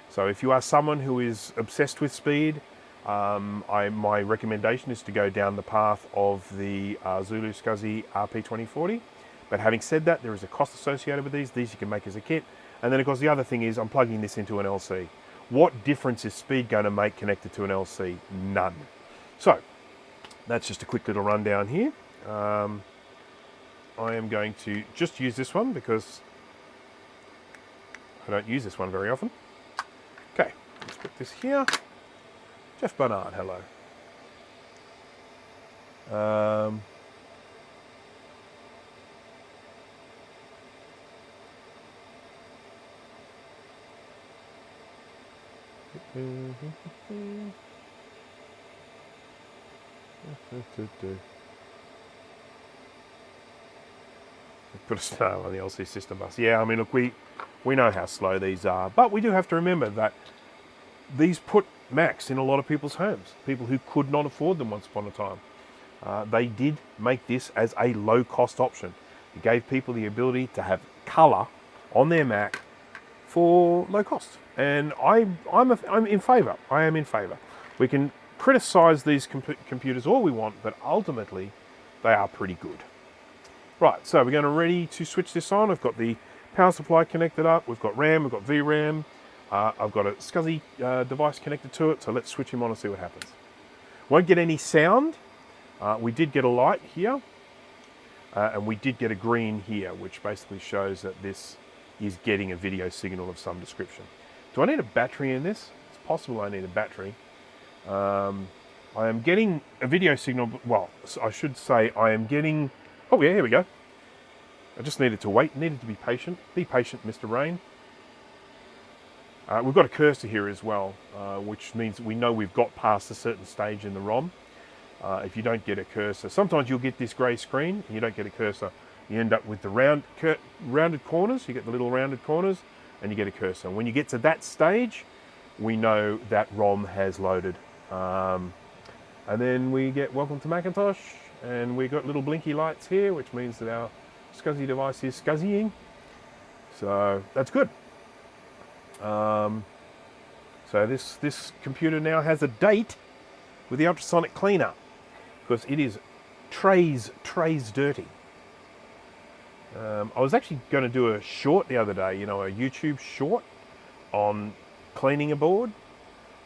So if you are someone who is obsessed with speed, my recommendation is to go down the path of the Zulu SCSI RP2040. But having said that, there is a cost associated with these. These you can make as a kit. And then of course the other thing is I'm plugging this into an LC. What difference is speed going to make connected to an LC? None. So that's just a quick little rundown here. I am going to just use this one because I don't use this one very often. Okay, let's put this here. Jeff Barnard, hello. Put a snail on the LC system bus. Yeah, I mean, look, we know how slow these are, but we do have to remember that these put Macs in a lot of people's homes, people who could not afford them once upon a time. They did make this as a low-cost option. It gave people the ability to have colour on their Mac for low cost. And I'm in favour. I am in favour. We can criticise these computers all we want, but ultimately they are pretty good. Right, so we're going to ready to switch this on. I've got the power supply connected up. We've got RAM, we've got VRAM. I've got a SCSI device connected to it, so let's switch him on and see what happens. Won't get any sound. We did get a light here, and we did get a green here, which basically shows that this is getting a video signal of some description. Do I need a battery in this? It's possible I need a battery. I am getting a video signal, well, I should say I am getting, oh yeah, here we go. I just needed to wait, needed to be patient. Be patient, Mr. Rain. We've got a cursor here as well, which means we know we've got past a certain stage in the ROM. If you don't get a cursor, sometimes you'll get this grey screen and you don't get a cursor. You end up with the rounded corners, you get the little rounded corners, and you get a cursor. When you get to that stage, we know that ROM has loaded. And then we get welcome to Macintosh, and we got little blinky lights here, which means that our SCSI device is SCSIing. So that's good. So this computer now has a date with the ultrasonic cleaner, because it is trays dirty. I was actually going to do a short the other day, you know, a YouTube short on cleaning a board.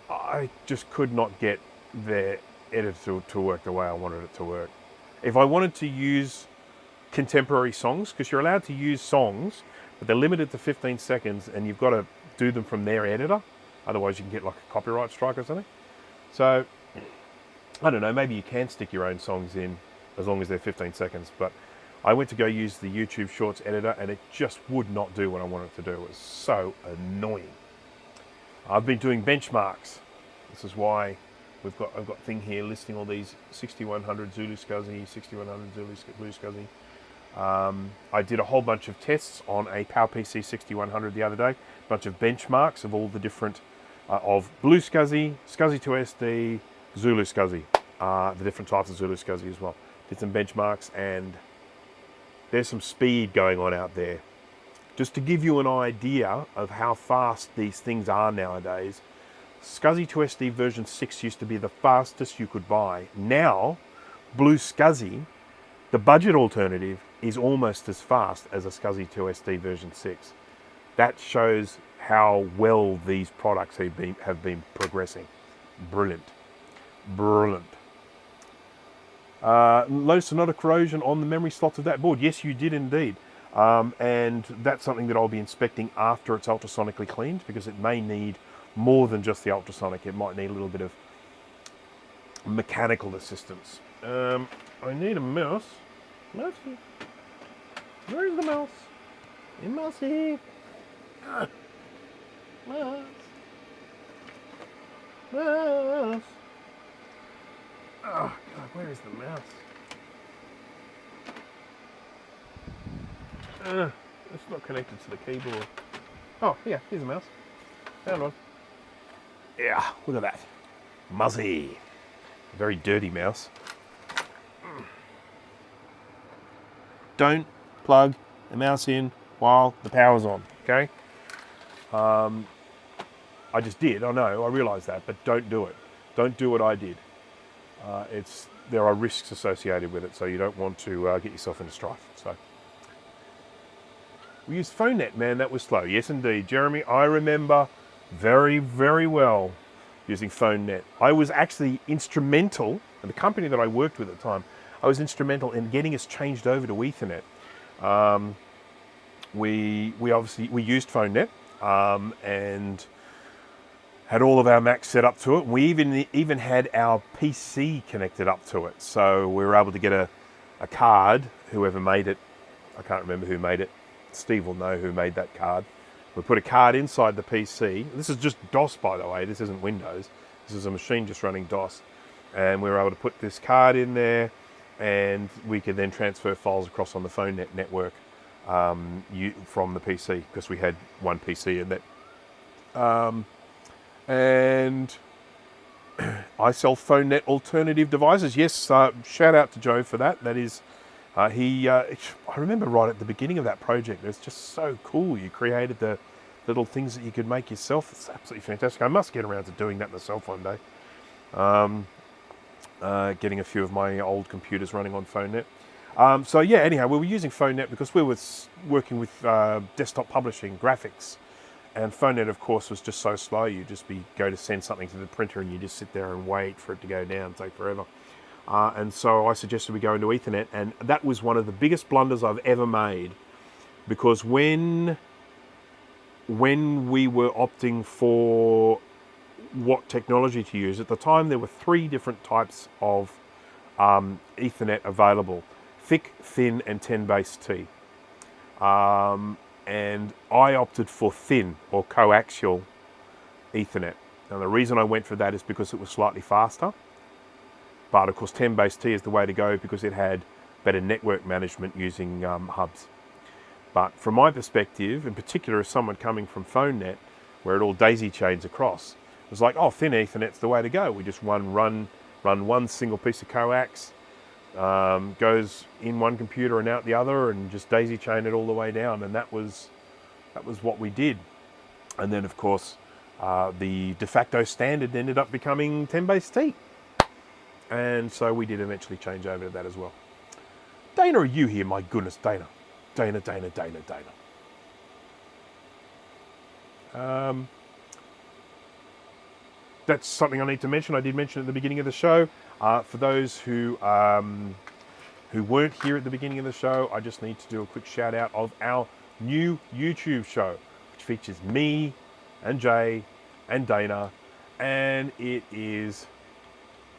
I just could not get the editor to work the way I wanted it to work. If I wanted to use contemporary songs, because you're allowed to use songs, but they're limited to 15 seconds and you've got to do them from their editor, otherwise you can get like a copyright strike or something. So, I don't know, maybe you can stick your own songs in as long as they're 15 seconds, but I went to go use the YouTube Shorts editor and it just would not do what I wanted to do. It was so annoying. I've been doing benchmarks. This is why I've got a thing here listing all these 6100 Zulu SCSI, 6100 Zulu Blue SCSI. I did a whole bunch of tests on a PowerPC 6100 the other day, a bunch of benchmarks of all the different, of Blue SCSI, SCSI 2SD, Zulu SCSI, the different types of Zulu SCSI as well. Did some benchmarks and there's some speed going on out there. Just to give you an idea of how fast these things are nowadays, SCSI 2SD version 6 used to be the fastest you could buy. Now, Blue SCSI, the budget alternative, is almost as fast as a SCSI 2SD version 6. That shows how well these products have been progressing. Brilliant. Brilliant. Low sonata corrosion on the memory slots of that board. Yes, you did indeed. And that's something that I'll be inspecting after it's ultrasonically cleaned, because it may need more than just the ultrasonic. It might need a little bit of mechanical assistance. I need a mouse. Mousey. Where's the mouse? Hey, mousey. Mouse. Mouse. Oh, God, where is the mouse? It's not connected to the keyboard. Oh, here's a mouse. Found one. Yeah, look at that. Muzzy. Very dirty mouse. Don't plug the mouse in while the power's on, okay? I just did, I know, I realise that, but don't do it. Don't do what I did. There are risks associated with it, so you don't want to get yourself into strife. So we used PhoneNet, man, that was slow. Yes, indeed. Jeremy, I remember very, very well using PhoneNet. I was actually instrumental, and the company that I worked with at the time, I was instrumental in getting us changed over to Ethernet. We used PhoneNet and had all of our Macs set up to it. We even had our PC connected up to it. So we were able to get a card, whoever made it. I can't remember who made it. Steve will know who made that card. We put a card inside the PC. This is just DOS, by the way. This isn't Windows. This is a machine just running DOS. And we were able to put this card in there, and we could then transfer files across on the PhoneNet network from the PC, because we had one PC in that. And I sell PhoneNet alternative devices. Yes, shout out to Joe for that. That is, I remember right at the beginning of that project, it was just so cool. You created the little things that you could make yourself. It's absolutely fantastic. I must get around to doing that myself one day. Getting a few of my old computers running on PhoneNet. So yeah, anyhow, we were using PhoneNet because we were working with desktop publishing, graphics. And PhoneNet, of course, was just so slow. You just go to send something to the printer and you just sit there and wait for it to go down, take forever. And so I suggested we go into Ethernet, and that was one of the biggest blunders I've ever made, because when we were opting for what technology to use, at the time there were 3 different types of Ethernet available: thick, thin, and 10 base T. And I opted for thin or coaxial Ethernet. Now the reason I went for that is because it was slightly faster. But of course 10 base T is the way to go because it had better network management using hubs. But from my perspective, in particular as someone coming from PhoneNet, where it all daisy chains across, it was like, oh, thin Ethernet's the way to go. We just run one single piece of coax, goes in one computer and out the other, and just daisy chain it all the way down. And that was what we did. And then of course the de facto standard ended up becoming 10 base T, and so we did eventually change over to that as well. Dana, are you here? My goodness, Dana. That's something I need to mention. I did mention at the beginning of the show. For those who weren't here at the beginning of the show, I just need to do a quick shout out of our new YouTube show, which features me and Jay and Dana, and it is,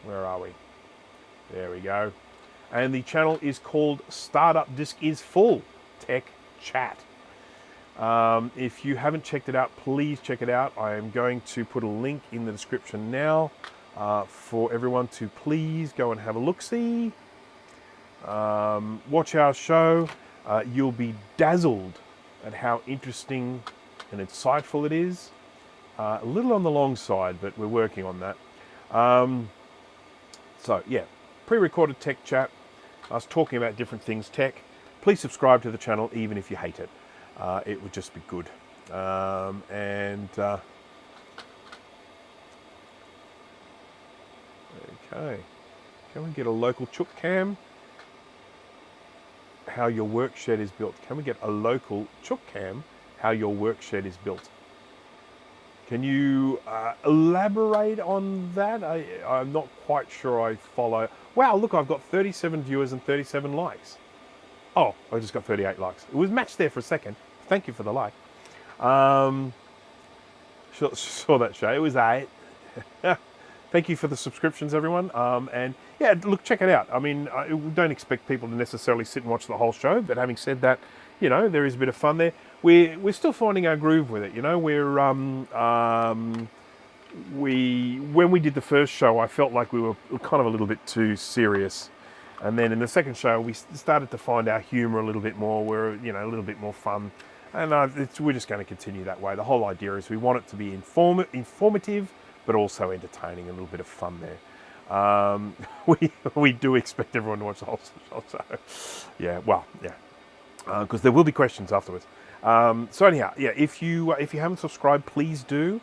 where are we? There we go. And the channel is called Startup Disk is Full Tech Chat. If you haven't checked it out, please check it out. I am going to put a link in the description now for everyone to please go and have a look-see. Watch our show. You'll be dazzled at how interesting and insightful it is. A little on the long side, but we're working on that. So yeah, pre-recorded tech chat, us talking about different things tech. Please subscribe to the channel even if you hate it. It would just be good. Okay, can we get a local chook cam? How your work shed is built. Can we get a local chook cam? How your work shed is built. Can you elaborate on that? I'm not quite sure I follow. Wow, look, I've got 37 viewers and 37 likes. Oh, I just got 38 likes. It was matched there for a second. Thank you for the like. Saw that show. It was 8. Thank you for the subscriptions, everyone. And yeah, look, check it out. I mean, I don't expect people to necessarily sit and watch the whole show, but having said that, you know, there is a bit of fun there. We're still finding our groove with it. You know, we're when we did the first show, I felt like we were kind of a little bit too serious. And then in the second show, we started to find our humour a little bit more. We're, a little bit more fun. And we're just going to continue that way. The whole idea is we want it to be informative, but also entertaining, a little bit of fun there. We do expect everyone to watch the whole show. So, yeah, because there will be questions afterwards. So anyhow, yeah, if you haven't subscribed, please do.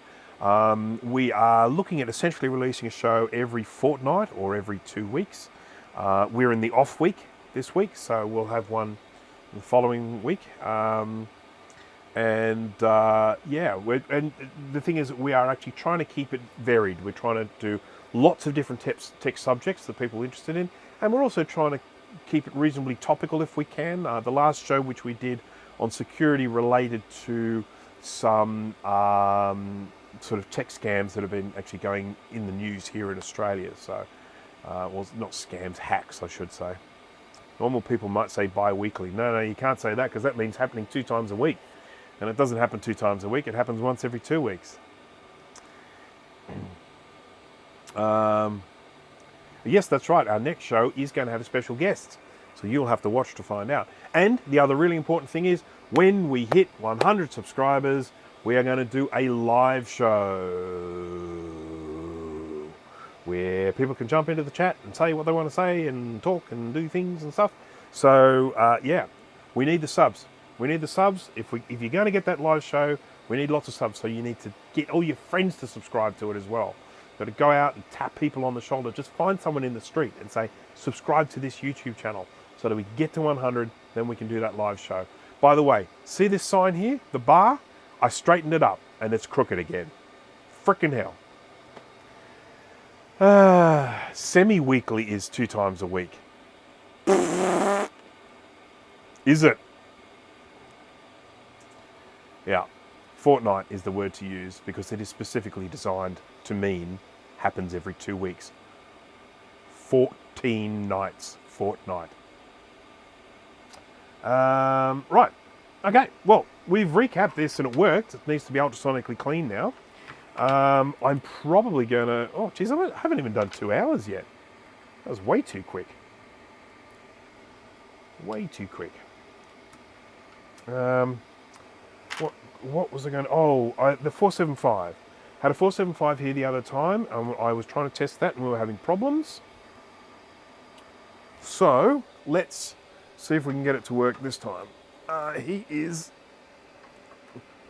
We are looking at essentially releasing a show every fortnight or every 2 weeks. We're in the off week this week, so we'll have one the following week. And the thing is, we are actually trying to keep it varied. We're trying to do lots of different tech subjects that people are interested in, and we're also trying to keep it reasonably topical if we can. The last show which we did on security related to some sort of tech scams that have been actually going in the news here in Australia. So, well, not scams, hacks, I should say. Normal people might say bi-weekly. No, you can't say that because that means happening 2 times a week. And it doesn't happen 2 times a week, it happens once every 2 weeks. Yes, that's right, our next show is going to have a special guest. So you'll have to watch to find out. And the other really important thing is, when we hit 100 subscribers, we are going to do a live show where people can jump into the chat and say what they want to say and talk and do things and stuff. So, yeah, we need the subs. We need the subs. If you're going to get that live show, we need lots of subs. So you need to get all your friends to subscribe to it as well. Got to go out and tap people on the shoulder. Just find someone in the street and say, subscribe to this YouTube channel so that we get to 100, then we can do that live show. By the way, see this sign here, the bar? I straightened it up and it's crooked again. Frickin' hell. Semi-weekly is 2 times a week. Is it? Yeah, fortnight is the word to use because it is specifically designed to mean happens every 2 weeks. 14 nights, fortnight. Right, okay, well, we've recapped this and it worked. It needs to be ultrasonically clean now. I'm probably going to... Oh, geez, I haven't even done 2 hours yet. That was way too quick. Way too quick. What was I going to... Oh, the 475. Had a 475 here the other time. I was trying to test that and we were having problems. So, let's see if we can get it to work this time. He is...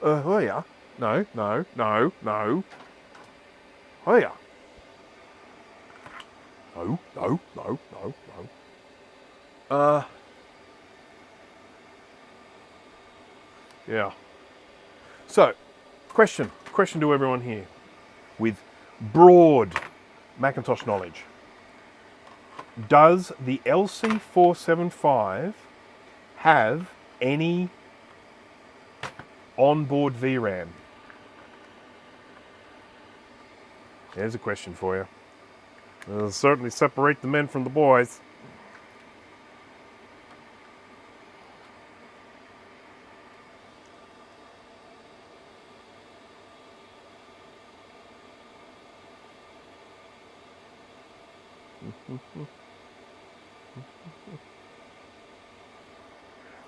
Oh yeah. No. Oh yeah. No. Yeah. So, question to everyone here with broad Macintosh knowledge. Does the LC475 have any onboard VRAM? There's a question for you. It'll certainly separate the men from the boys.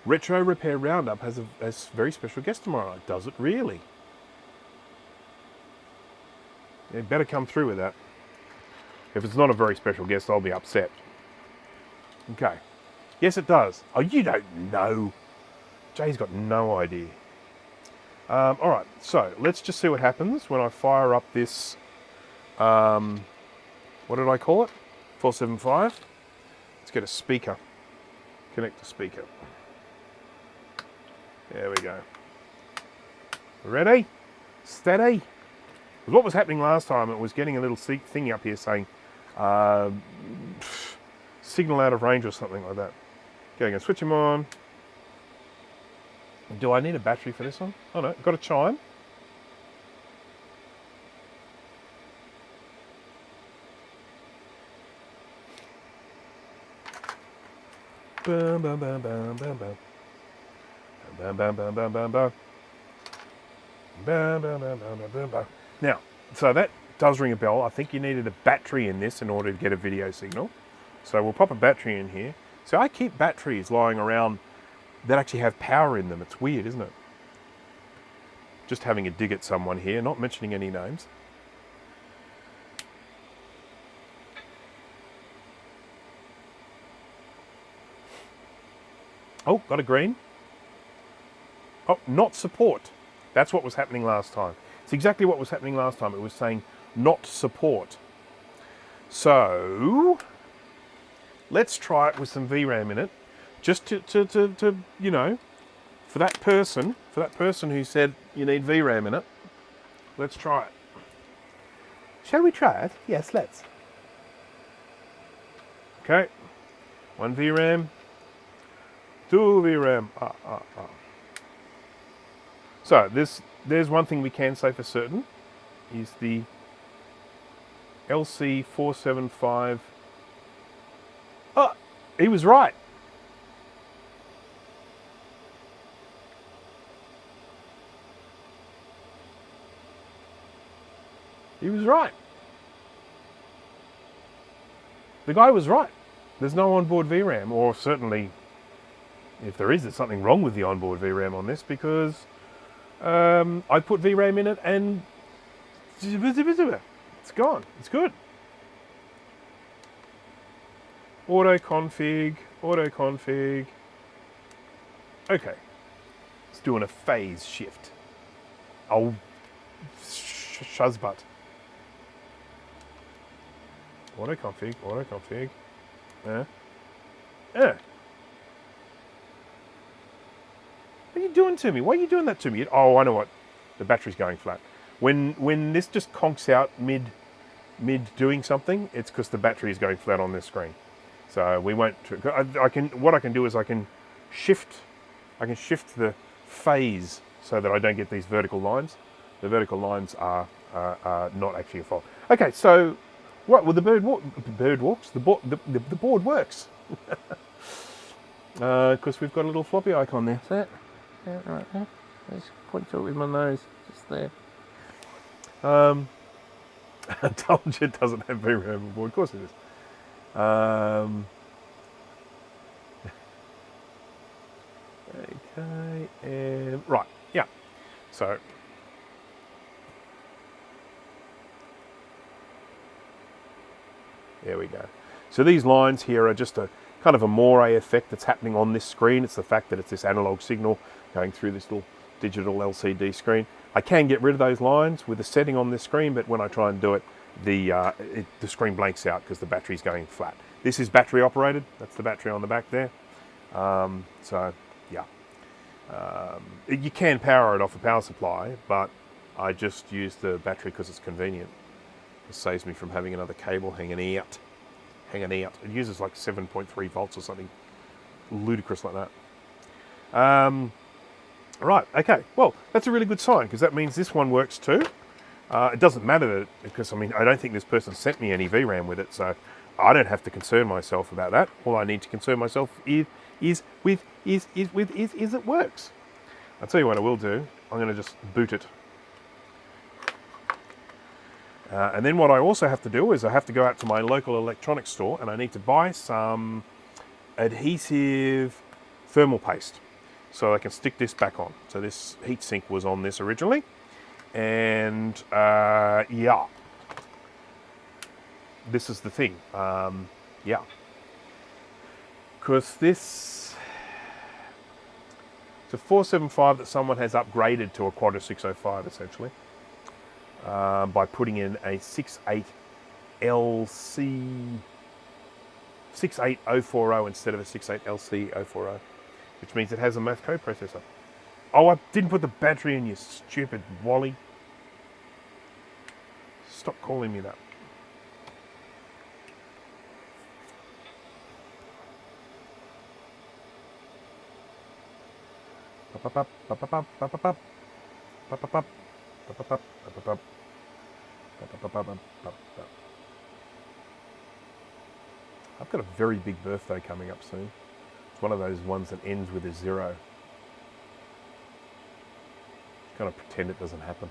Retro Repair Roundup has a very special guest tomorrow night. Does it really? You better come through with that. If it's not a very special guest, I'll be upset. Okay. Yes, it does. Oh, you don't know. Jay's got no idea. All right, so let's just see what happens when I fire up this, what did I call it? 475. Let's get a speaker. Connect the speaker. There we go. Ready? Steady? What was happening last time, it was getting a little thingy up here saying signal out of range or something like that. Okay, I'm going to switch him on. Do I need a battery for this one? Oh no, got a chime. Bum, bum, bum, bum, bum, bum. Bum, bum, bum, bum, bum, bum. Bum, bum, bum, bum, bum, bum. Now, so that does ring a bell. I think you needed a battery in this in order to get a video signal. So we'll pop a battery in here. So I keep batteries lying around that actually have power in them. It's weird, isn't it? Just having a dig at someone here, not mentioning any names. Oh, got a green. Oh, not support. That's what was happening last time. It's exactly what was happening last time. It was saying not support. So let's try it with some VRAM in it, just to you know, for that person who said you need VRAM in it. Let's try it. Shall we try it? Yes, let's. Okay, 1 VRAM, 2 VRAM. So there's one thing we can say for certain, is the LC475. Oh, he was right. He was right. The guy was right. There's no onboard VRAM, or certainly, if there is, there's something wrong with the onboard VRAM on this, because I put VRAM in it and it's gone. It's good. Auto config. Okay. It's doing a phase shift. Oh, shuzbutt. Auto config. What are you doing to me? Why are you doing that to me? Oh, I know what. The battery's going flat. When this just conks out mid doing something, it's because the battery is going flat on this screen. So we won't. What I can do is I can shift the phase so that I don't get these vertical lines. The vertical lines are not actually a fault. Okay, so what? Well, the bird walks. The board works. Because we've got a little floppy icon there. See it? Yeah, right there. Just point to it with my nose, just there. I told you it doesn't have VRAM on board. Of course it is. Okay, and right, yeah. So there we go. So these lines here are just a kind of a moire effect that's happening on this screen. It's the fact that it's this analog signal going through this little digital LCD screen. I can get rid of those lines with a setting on this screen, but when I try and do it, the screen blanks out because the battery's going flat. This is battery operated. That's the battery on the back there. So yeah, you can power it off a power supply, but I just use the battery because it's convenient. It saves me from having another cable hanging out. It uses like 7.3 volts or something ludicrous like that. Right, okay, well, that's a really good sign, because that means this one works too. It doesn't matter, because I mean, I don't think this person sent me any VRAM with it, so I don't have to concern myself about that. All I need to concern myself is it works. I'll tell you what I will do. I'm going to just boot it. And then what I also have to do is I have to go out to my local electronics store and I need to buy some adhesive thermal paste so I can stick this back on. So this heatsink was on this originally, and yeah, this is the thing. Yeah, because this, it's a 475 that someone has upgraded to a Quadra 605 essentially. By putting in a 68 LC 68040 instead of a 68 LC 040, which means it has a math code processor. Oh, I didn't put the battery in, you stupid Wally. Stop calling me that. I've got a very big birthday coming up soon. It's one of those ones that ends with a 0. Kind of pretend it doesn't happen.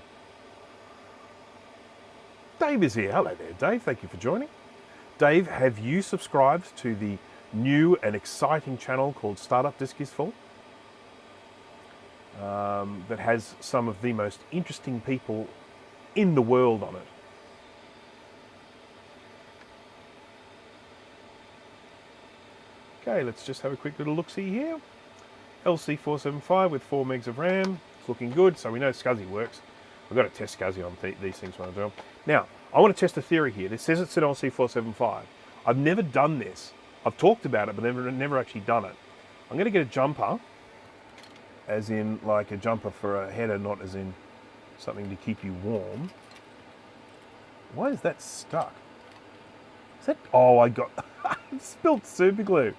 Dave is here. Hello there, Dave. Thank you for joining. Dave, have you subscribed to the new and exciting channel called Startup Disc is Full? That has some of the most interesting people in the world on it. Okay, let's just have a quick little look-see here. LC475 with 4 megs of RAM. It's looking good, so we know SCSI works. I've got to test SCSI on these things when I do them. Now, I want to test a theory here. It says it's an LC475. I've never done this. I've talked about it, but never actually done it. I'm going to get a jumper, as in like a jumper for a header, not as in something to keep you warm. Why is that stuck? Is that... Oh, I got... I've spilled super glue.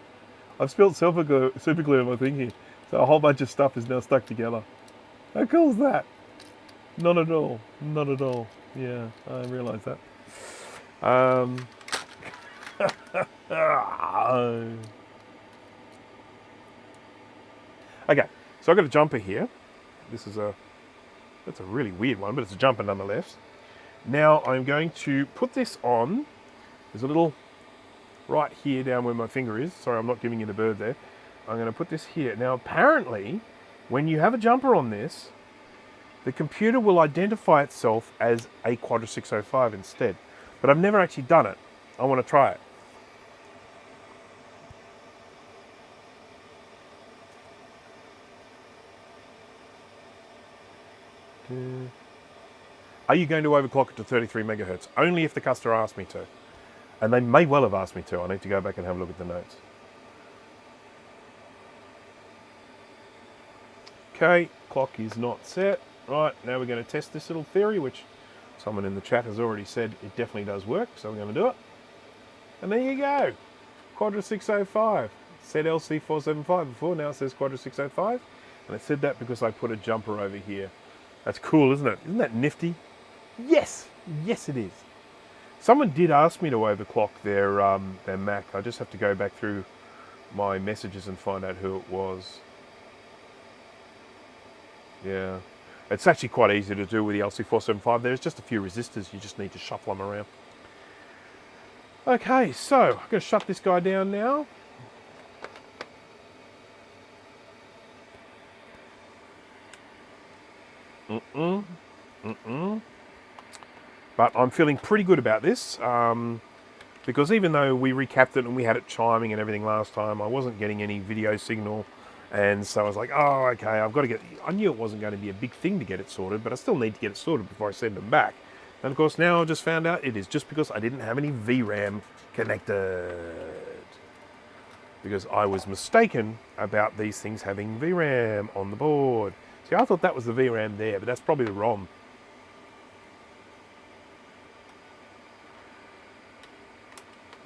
I've spilled super glue on my thing here. So a whole bunch of stuff is now stuck together. How cool is that? Not at all. Not at all. Yeah, I realise that. Okay, so I've got a jumper here. That's a really weird one, but it's a jumper nonetheless. Now I'm going to put this on. There's a little right here down where my finger is. Sorry, I'm not giving you the bird there. I'm going to put this here. Now apparently, when you have a jumper on this, the computer will identify itself as a Quadra 605 instead. But I've never actually done it. I want to try it. Are you going to overclock it to 33 megahertz? Only if the customer asks me to. And they may well have asked me to. I need to go back and have a look at the notes. Okay, clock is not set. Right, now we're going to test this little theory, which someone in the chat has already said it definitely does work, so we're going to do it. And there you go. Quadra 605. It said LC475 before, now it says Quadra 605. And it said that because I put a jumper over here. That's cool, isn't it? Isn't that nifty? Yes! Yes, it is. Someone did ask me to overclock their Mac. I just have to go back through my messages and find out who it was. Yeah. It's actually quite easy to do with the LC475. There's just a few resistors. You just need to shuffle them around. Okay, so I'm going to shut this guy down now. But I'm feeling pretty good about this because even though we recapped it and we had it chiming and everything last time, I wasn't getting any video signal. And so I was like, oh, okay, I've got to get... I knew it wasn't going to be a big thing to get it sorted, but I still need to get it sorted before I send them back. And of course, now I just found out it is just because I didn't have any VRAM connected. Because I was mistaken about these things having VRAM on the board. See, I thought that was the VRAM there, but that's probably the ROM.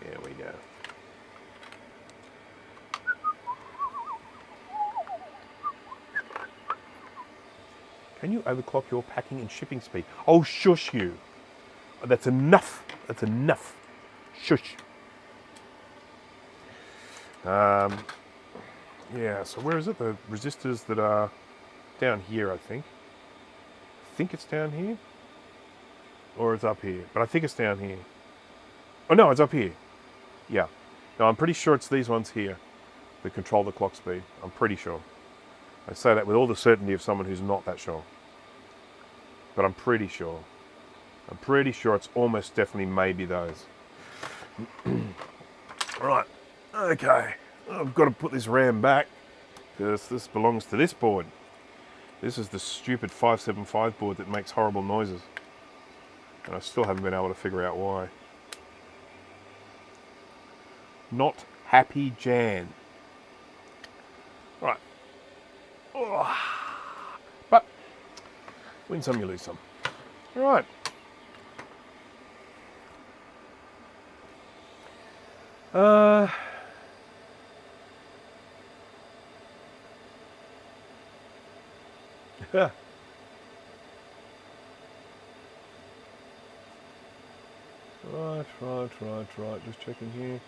There we go. Can you overclock your packing and shipping speed? Oh, shush you. That's enough. That's enough. Shush. Yeah, so where is it? The resistors that are down here, I think. I think it's down here. Or it's up here. But I think it's down here. Oh, no, it's up here. Yeah. No, I'm pretty sure it's these ones here that control the clock speed. I'm pretty sure. I say that with all the certainty of someone who's not that sure. But I'm pretty sure. I'm pretty sure it's almost definitely maybe those. Right. Okay. I've got to put this RAM back because this belongs to this board. This is the stupid 575 board that makes horrible noises. And I still haven't been able to figure out why. Not happy Jan. Right. Oh. But win some, you lose some. All right. Right. Just checking here.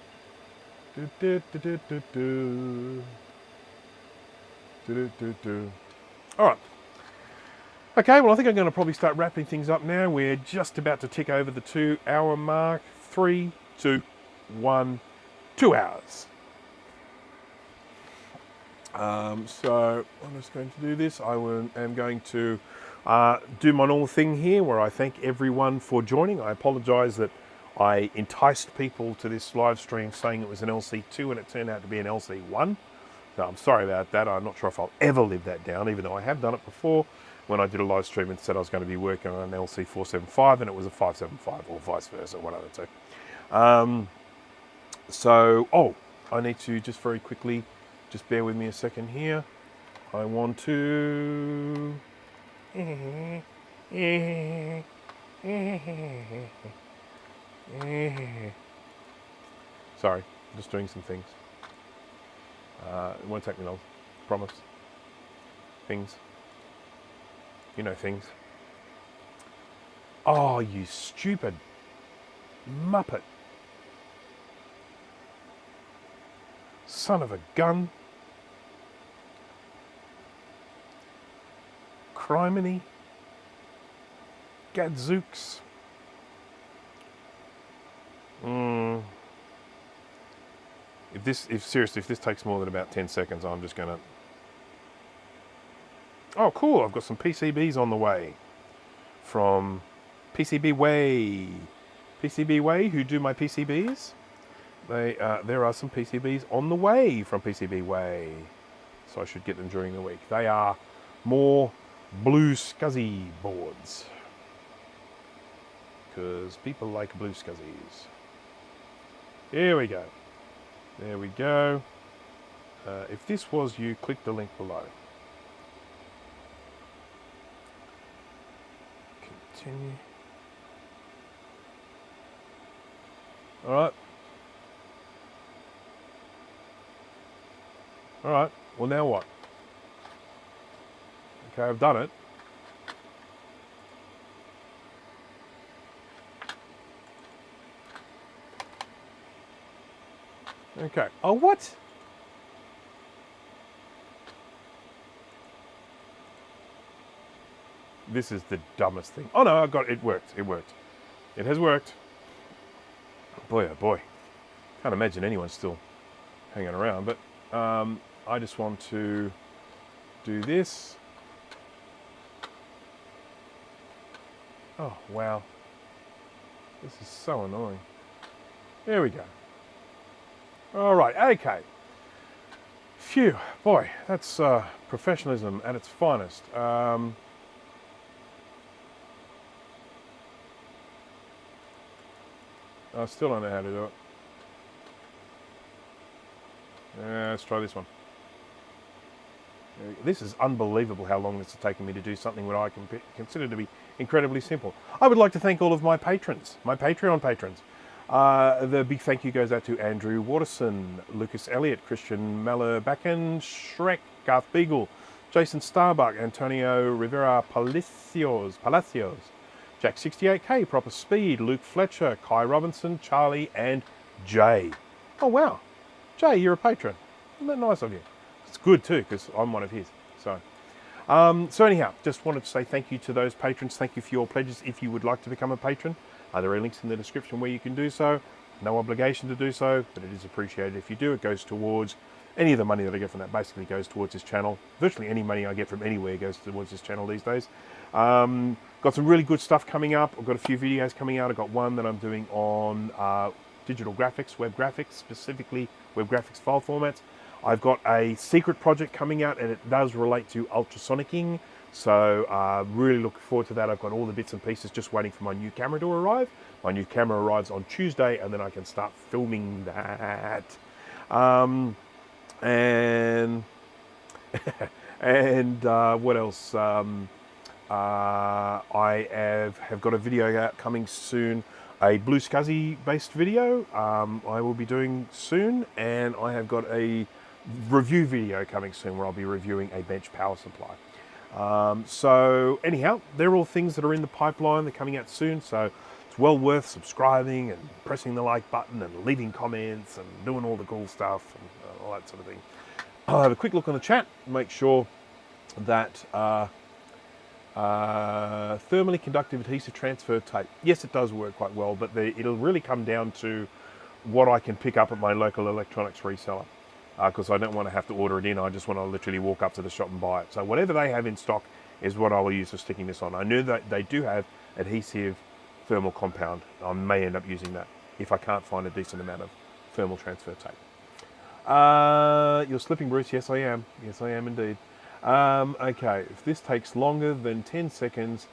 All right. Okay, well, I think I'm going to probably start wrapping things up now. We're just about to tick over the 2-hour mark. 3, 2, 1, 2 hours. So I'm just going to do this. am going to do my normal thing here where I thank everyone for joining. I apologise that I enticed people to this live stream saying it was an LC2 and it turned out to be an LC1. So I'm sorry about that. I'm not sure if I'll ever live that down, even though I have done it before when I did a live stream and said I was going to be working on an LC475 and it was a 575 or vice versa, one of the two. I need to just very quickly, just bear with me a second here. I want to... Sorry, I'm just doing some things. It won't take me long, promise. Things. You know things. Oh, you stupid muppet. Son of a gun. Criminy. Gadzooks. Seriously, if this takes more than about 10 seconds, I'm just gonna... Oh, cool, I've got some PCBs on the way. From PCB Way. PCB Way, who do my PCBs? There are some PCBs on the way from PCB Way. So I should get them during the week. They are more blue scuzzy boards. Because people like blue scuzzies. Here we go. There we go. If this was you, click the link below. Continue. Alright. Alright, well now what? Okay, I've done it. Okay. Oh, what? This is the dumbest thing. Oh no, I got it. It worked. It worked. It has worked. Boy, oh boy. Can't imagine anyone's still hanging around, but I just want to do this. Oh, wow. This is so annoying. There we go. All right, okay. Phew, boy, that's professionalism at its finest. I still don't know how to do it. Let's try this one. This is unbelievable how long this has taken me to do something that I consider to be incredibly simple. I would like to thank all of my patrons, my Patreon patrons. The big thank you goes out to Andrew Waterson, Lucas Elliott, Christian Malabacan, Shrek, Garth Beagle, Jason Starbuck, Antonio Rivera Palacios, Jack 68K, Proper Speed, Luke Fletcher, Kai Robinson, Charlie, and Jay. Oh wow, Jay, you're a patron. Isn't that nice of you? It's good too, because I'm one of his. So anyhow, just wanted to say thank you to those patrons. Thank you for your pledges. If you would like to become a patron, there are links in the description where you can do so. No obligation to do so, but it is appreciated if you do. It goes towards any of the money that I get from that. Basically goes towards this channel. Virtually any money I get from anywhere goes towards this channel these days. Got some really good stuff coming up. I've got a few videos coming out. I've got one that I'm doing on digital graphics, web graphics, specifically web graphics file formats. I've got a secret project coming out and it does relate to ultrasonicking. So really looking forward to that. I've got all the bits and pieces just waiting for my new camera to arrive. My new camera arrives on Tuesday and then I can start filming that. And what else? I have got a video out coming soon, a Blue Scuzzy based video I will be doing soon, and I have got a review video coming soon where I'll be reviewing a bench power supply. So anyhow, they're all things that are in the pipeline. They're coming out soon, so it's well worth subscribing and pressing the like button and leaving comments and doing all the cool stuff and all that sort of thing. I'll have a quick look on the chat, make sure that Thermally conductive adhesive transfer tape. Yes, it does work quite well, but it'll really come down to what I can pick up at my local electronics reseller, because I don't want to have to order it in. I just want to literally walk up to the shop and buy it. So whatever they have in stock is what I will use for sticking this on. I know that they do have adhesive thermal compound. I may end up using that if I can't find a decent amount of thermal transfer tape. You're slipping, Bruce. Yes, I am. Yes, I am indeed. Okay, if this takes longer than 10 seconds,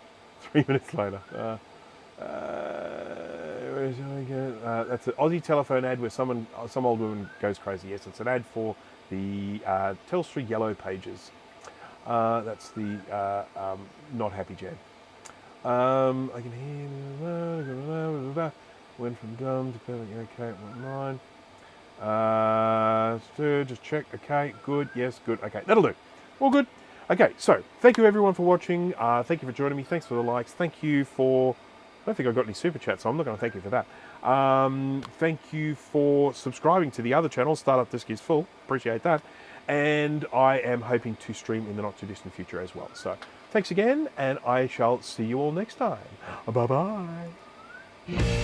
3 minutes later. That's an Aussie telephone ad where some old woman goes crazy. Yes, it's an ad for the Telstra Yellow Pages. That's the not happy jam. I can hear. Went from dumb to okay, 9. Just check. Okay, good. Yes, good. Okay, that'll do. All good. Okay, so thank you everyone for watching. Thank you for joining me. Thanks for the likes. Thank you for. I don't think I got any super chats, so I'm not going to thank you for that. Thank you for subscribing to the other channel. Startup Disc is full. Appreciate that. And I am hoping to stream in the not too distant future as well. So thanks again, and I shall see you all next time. Bye bye.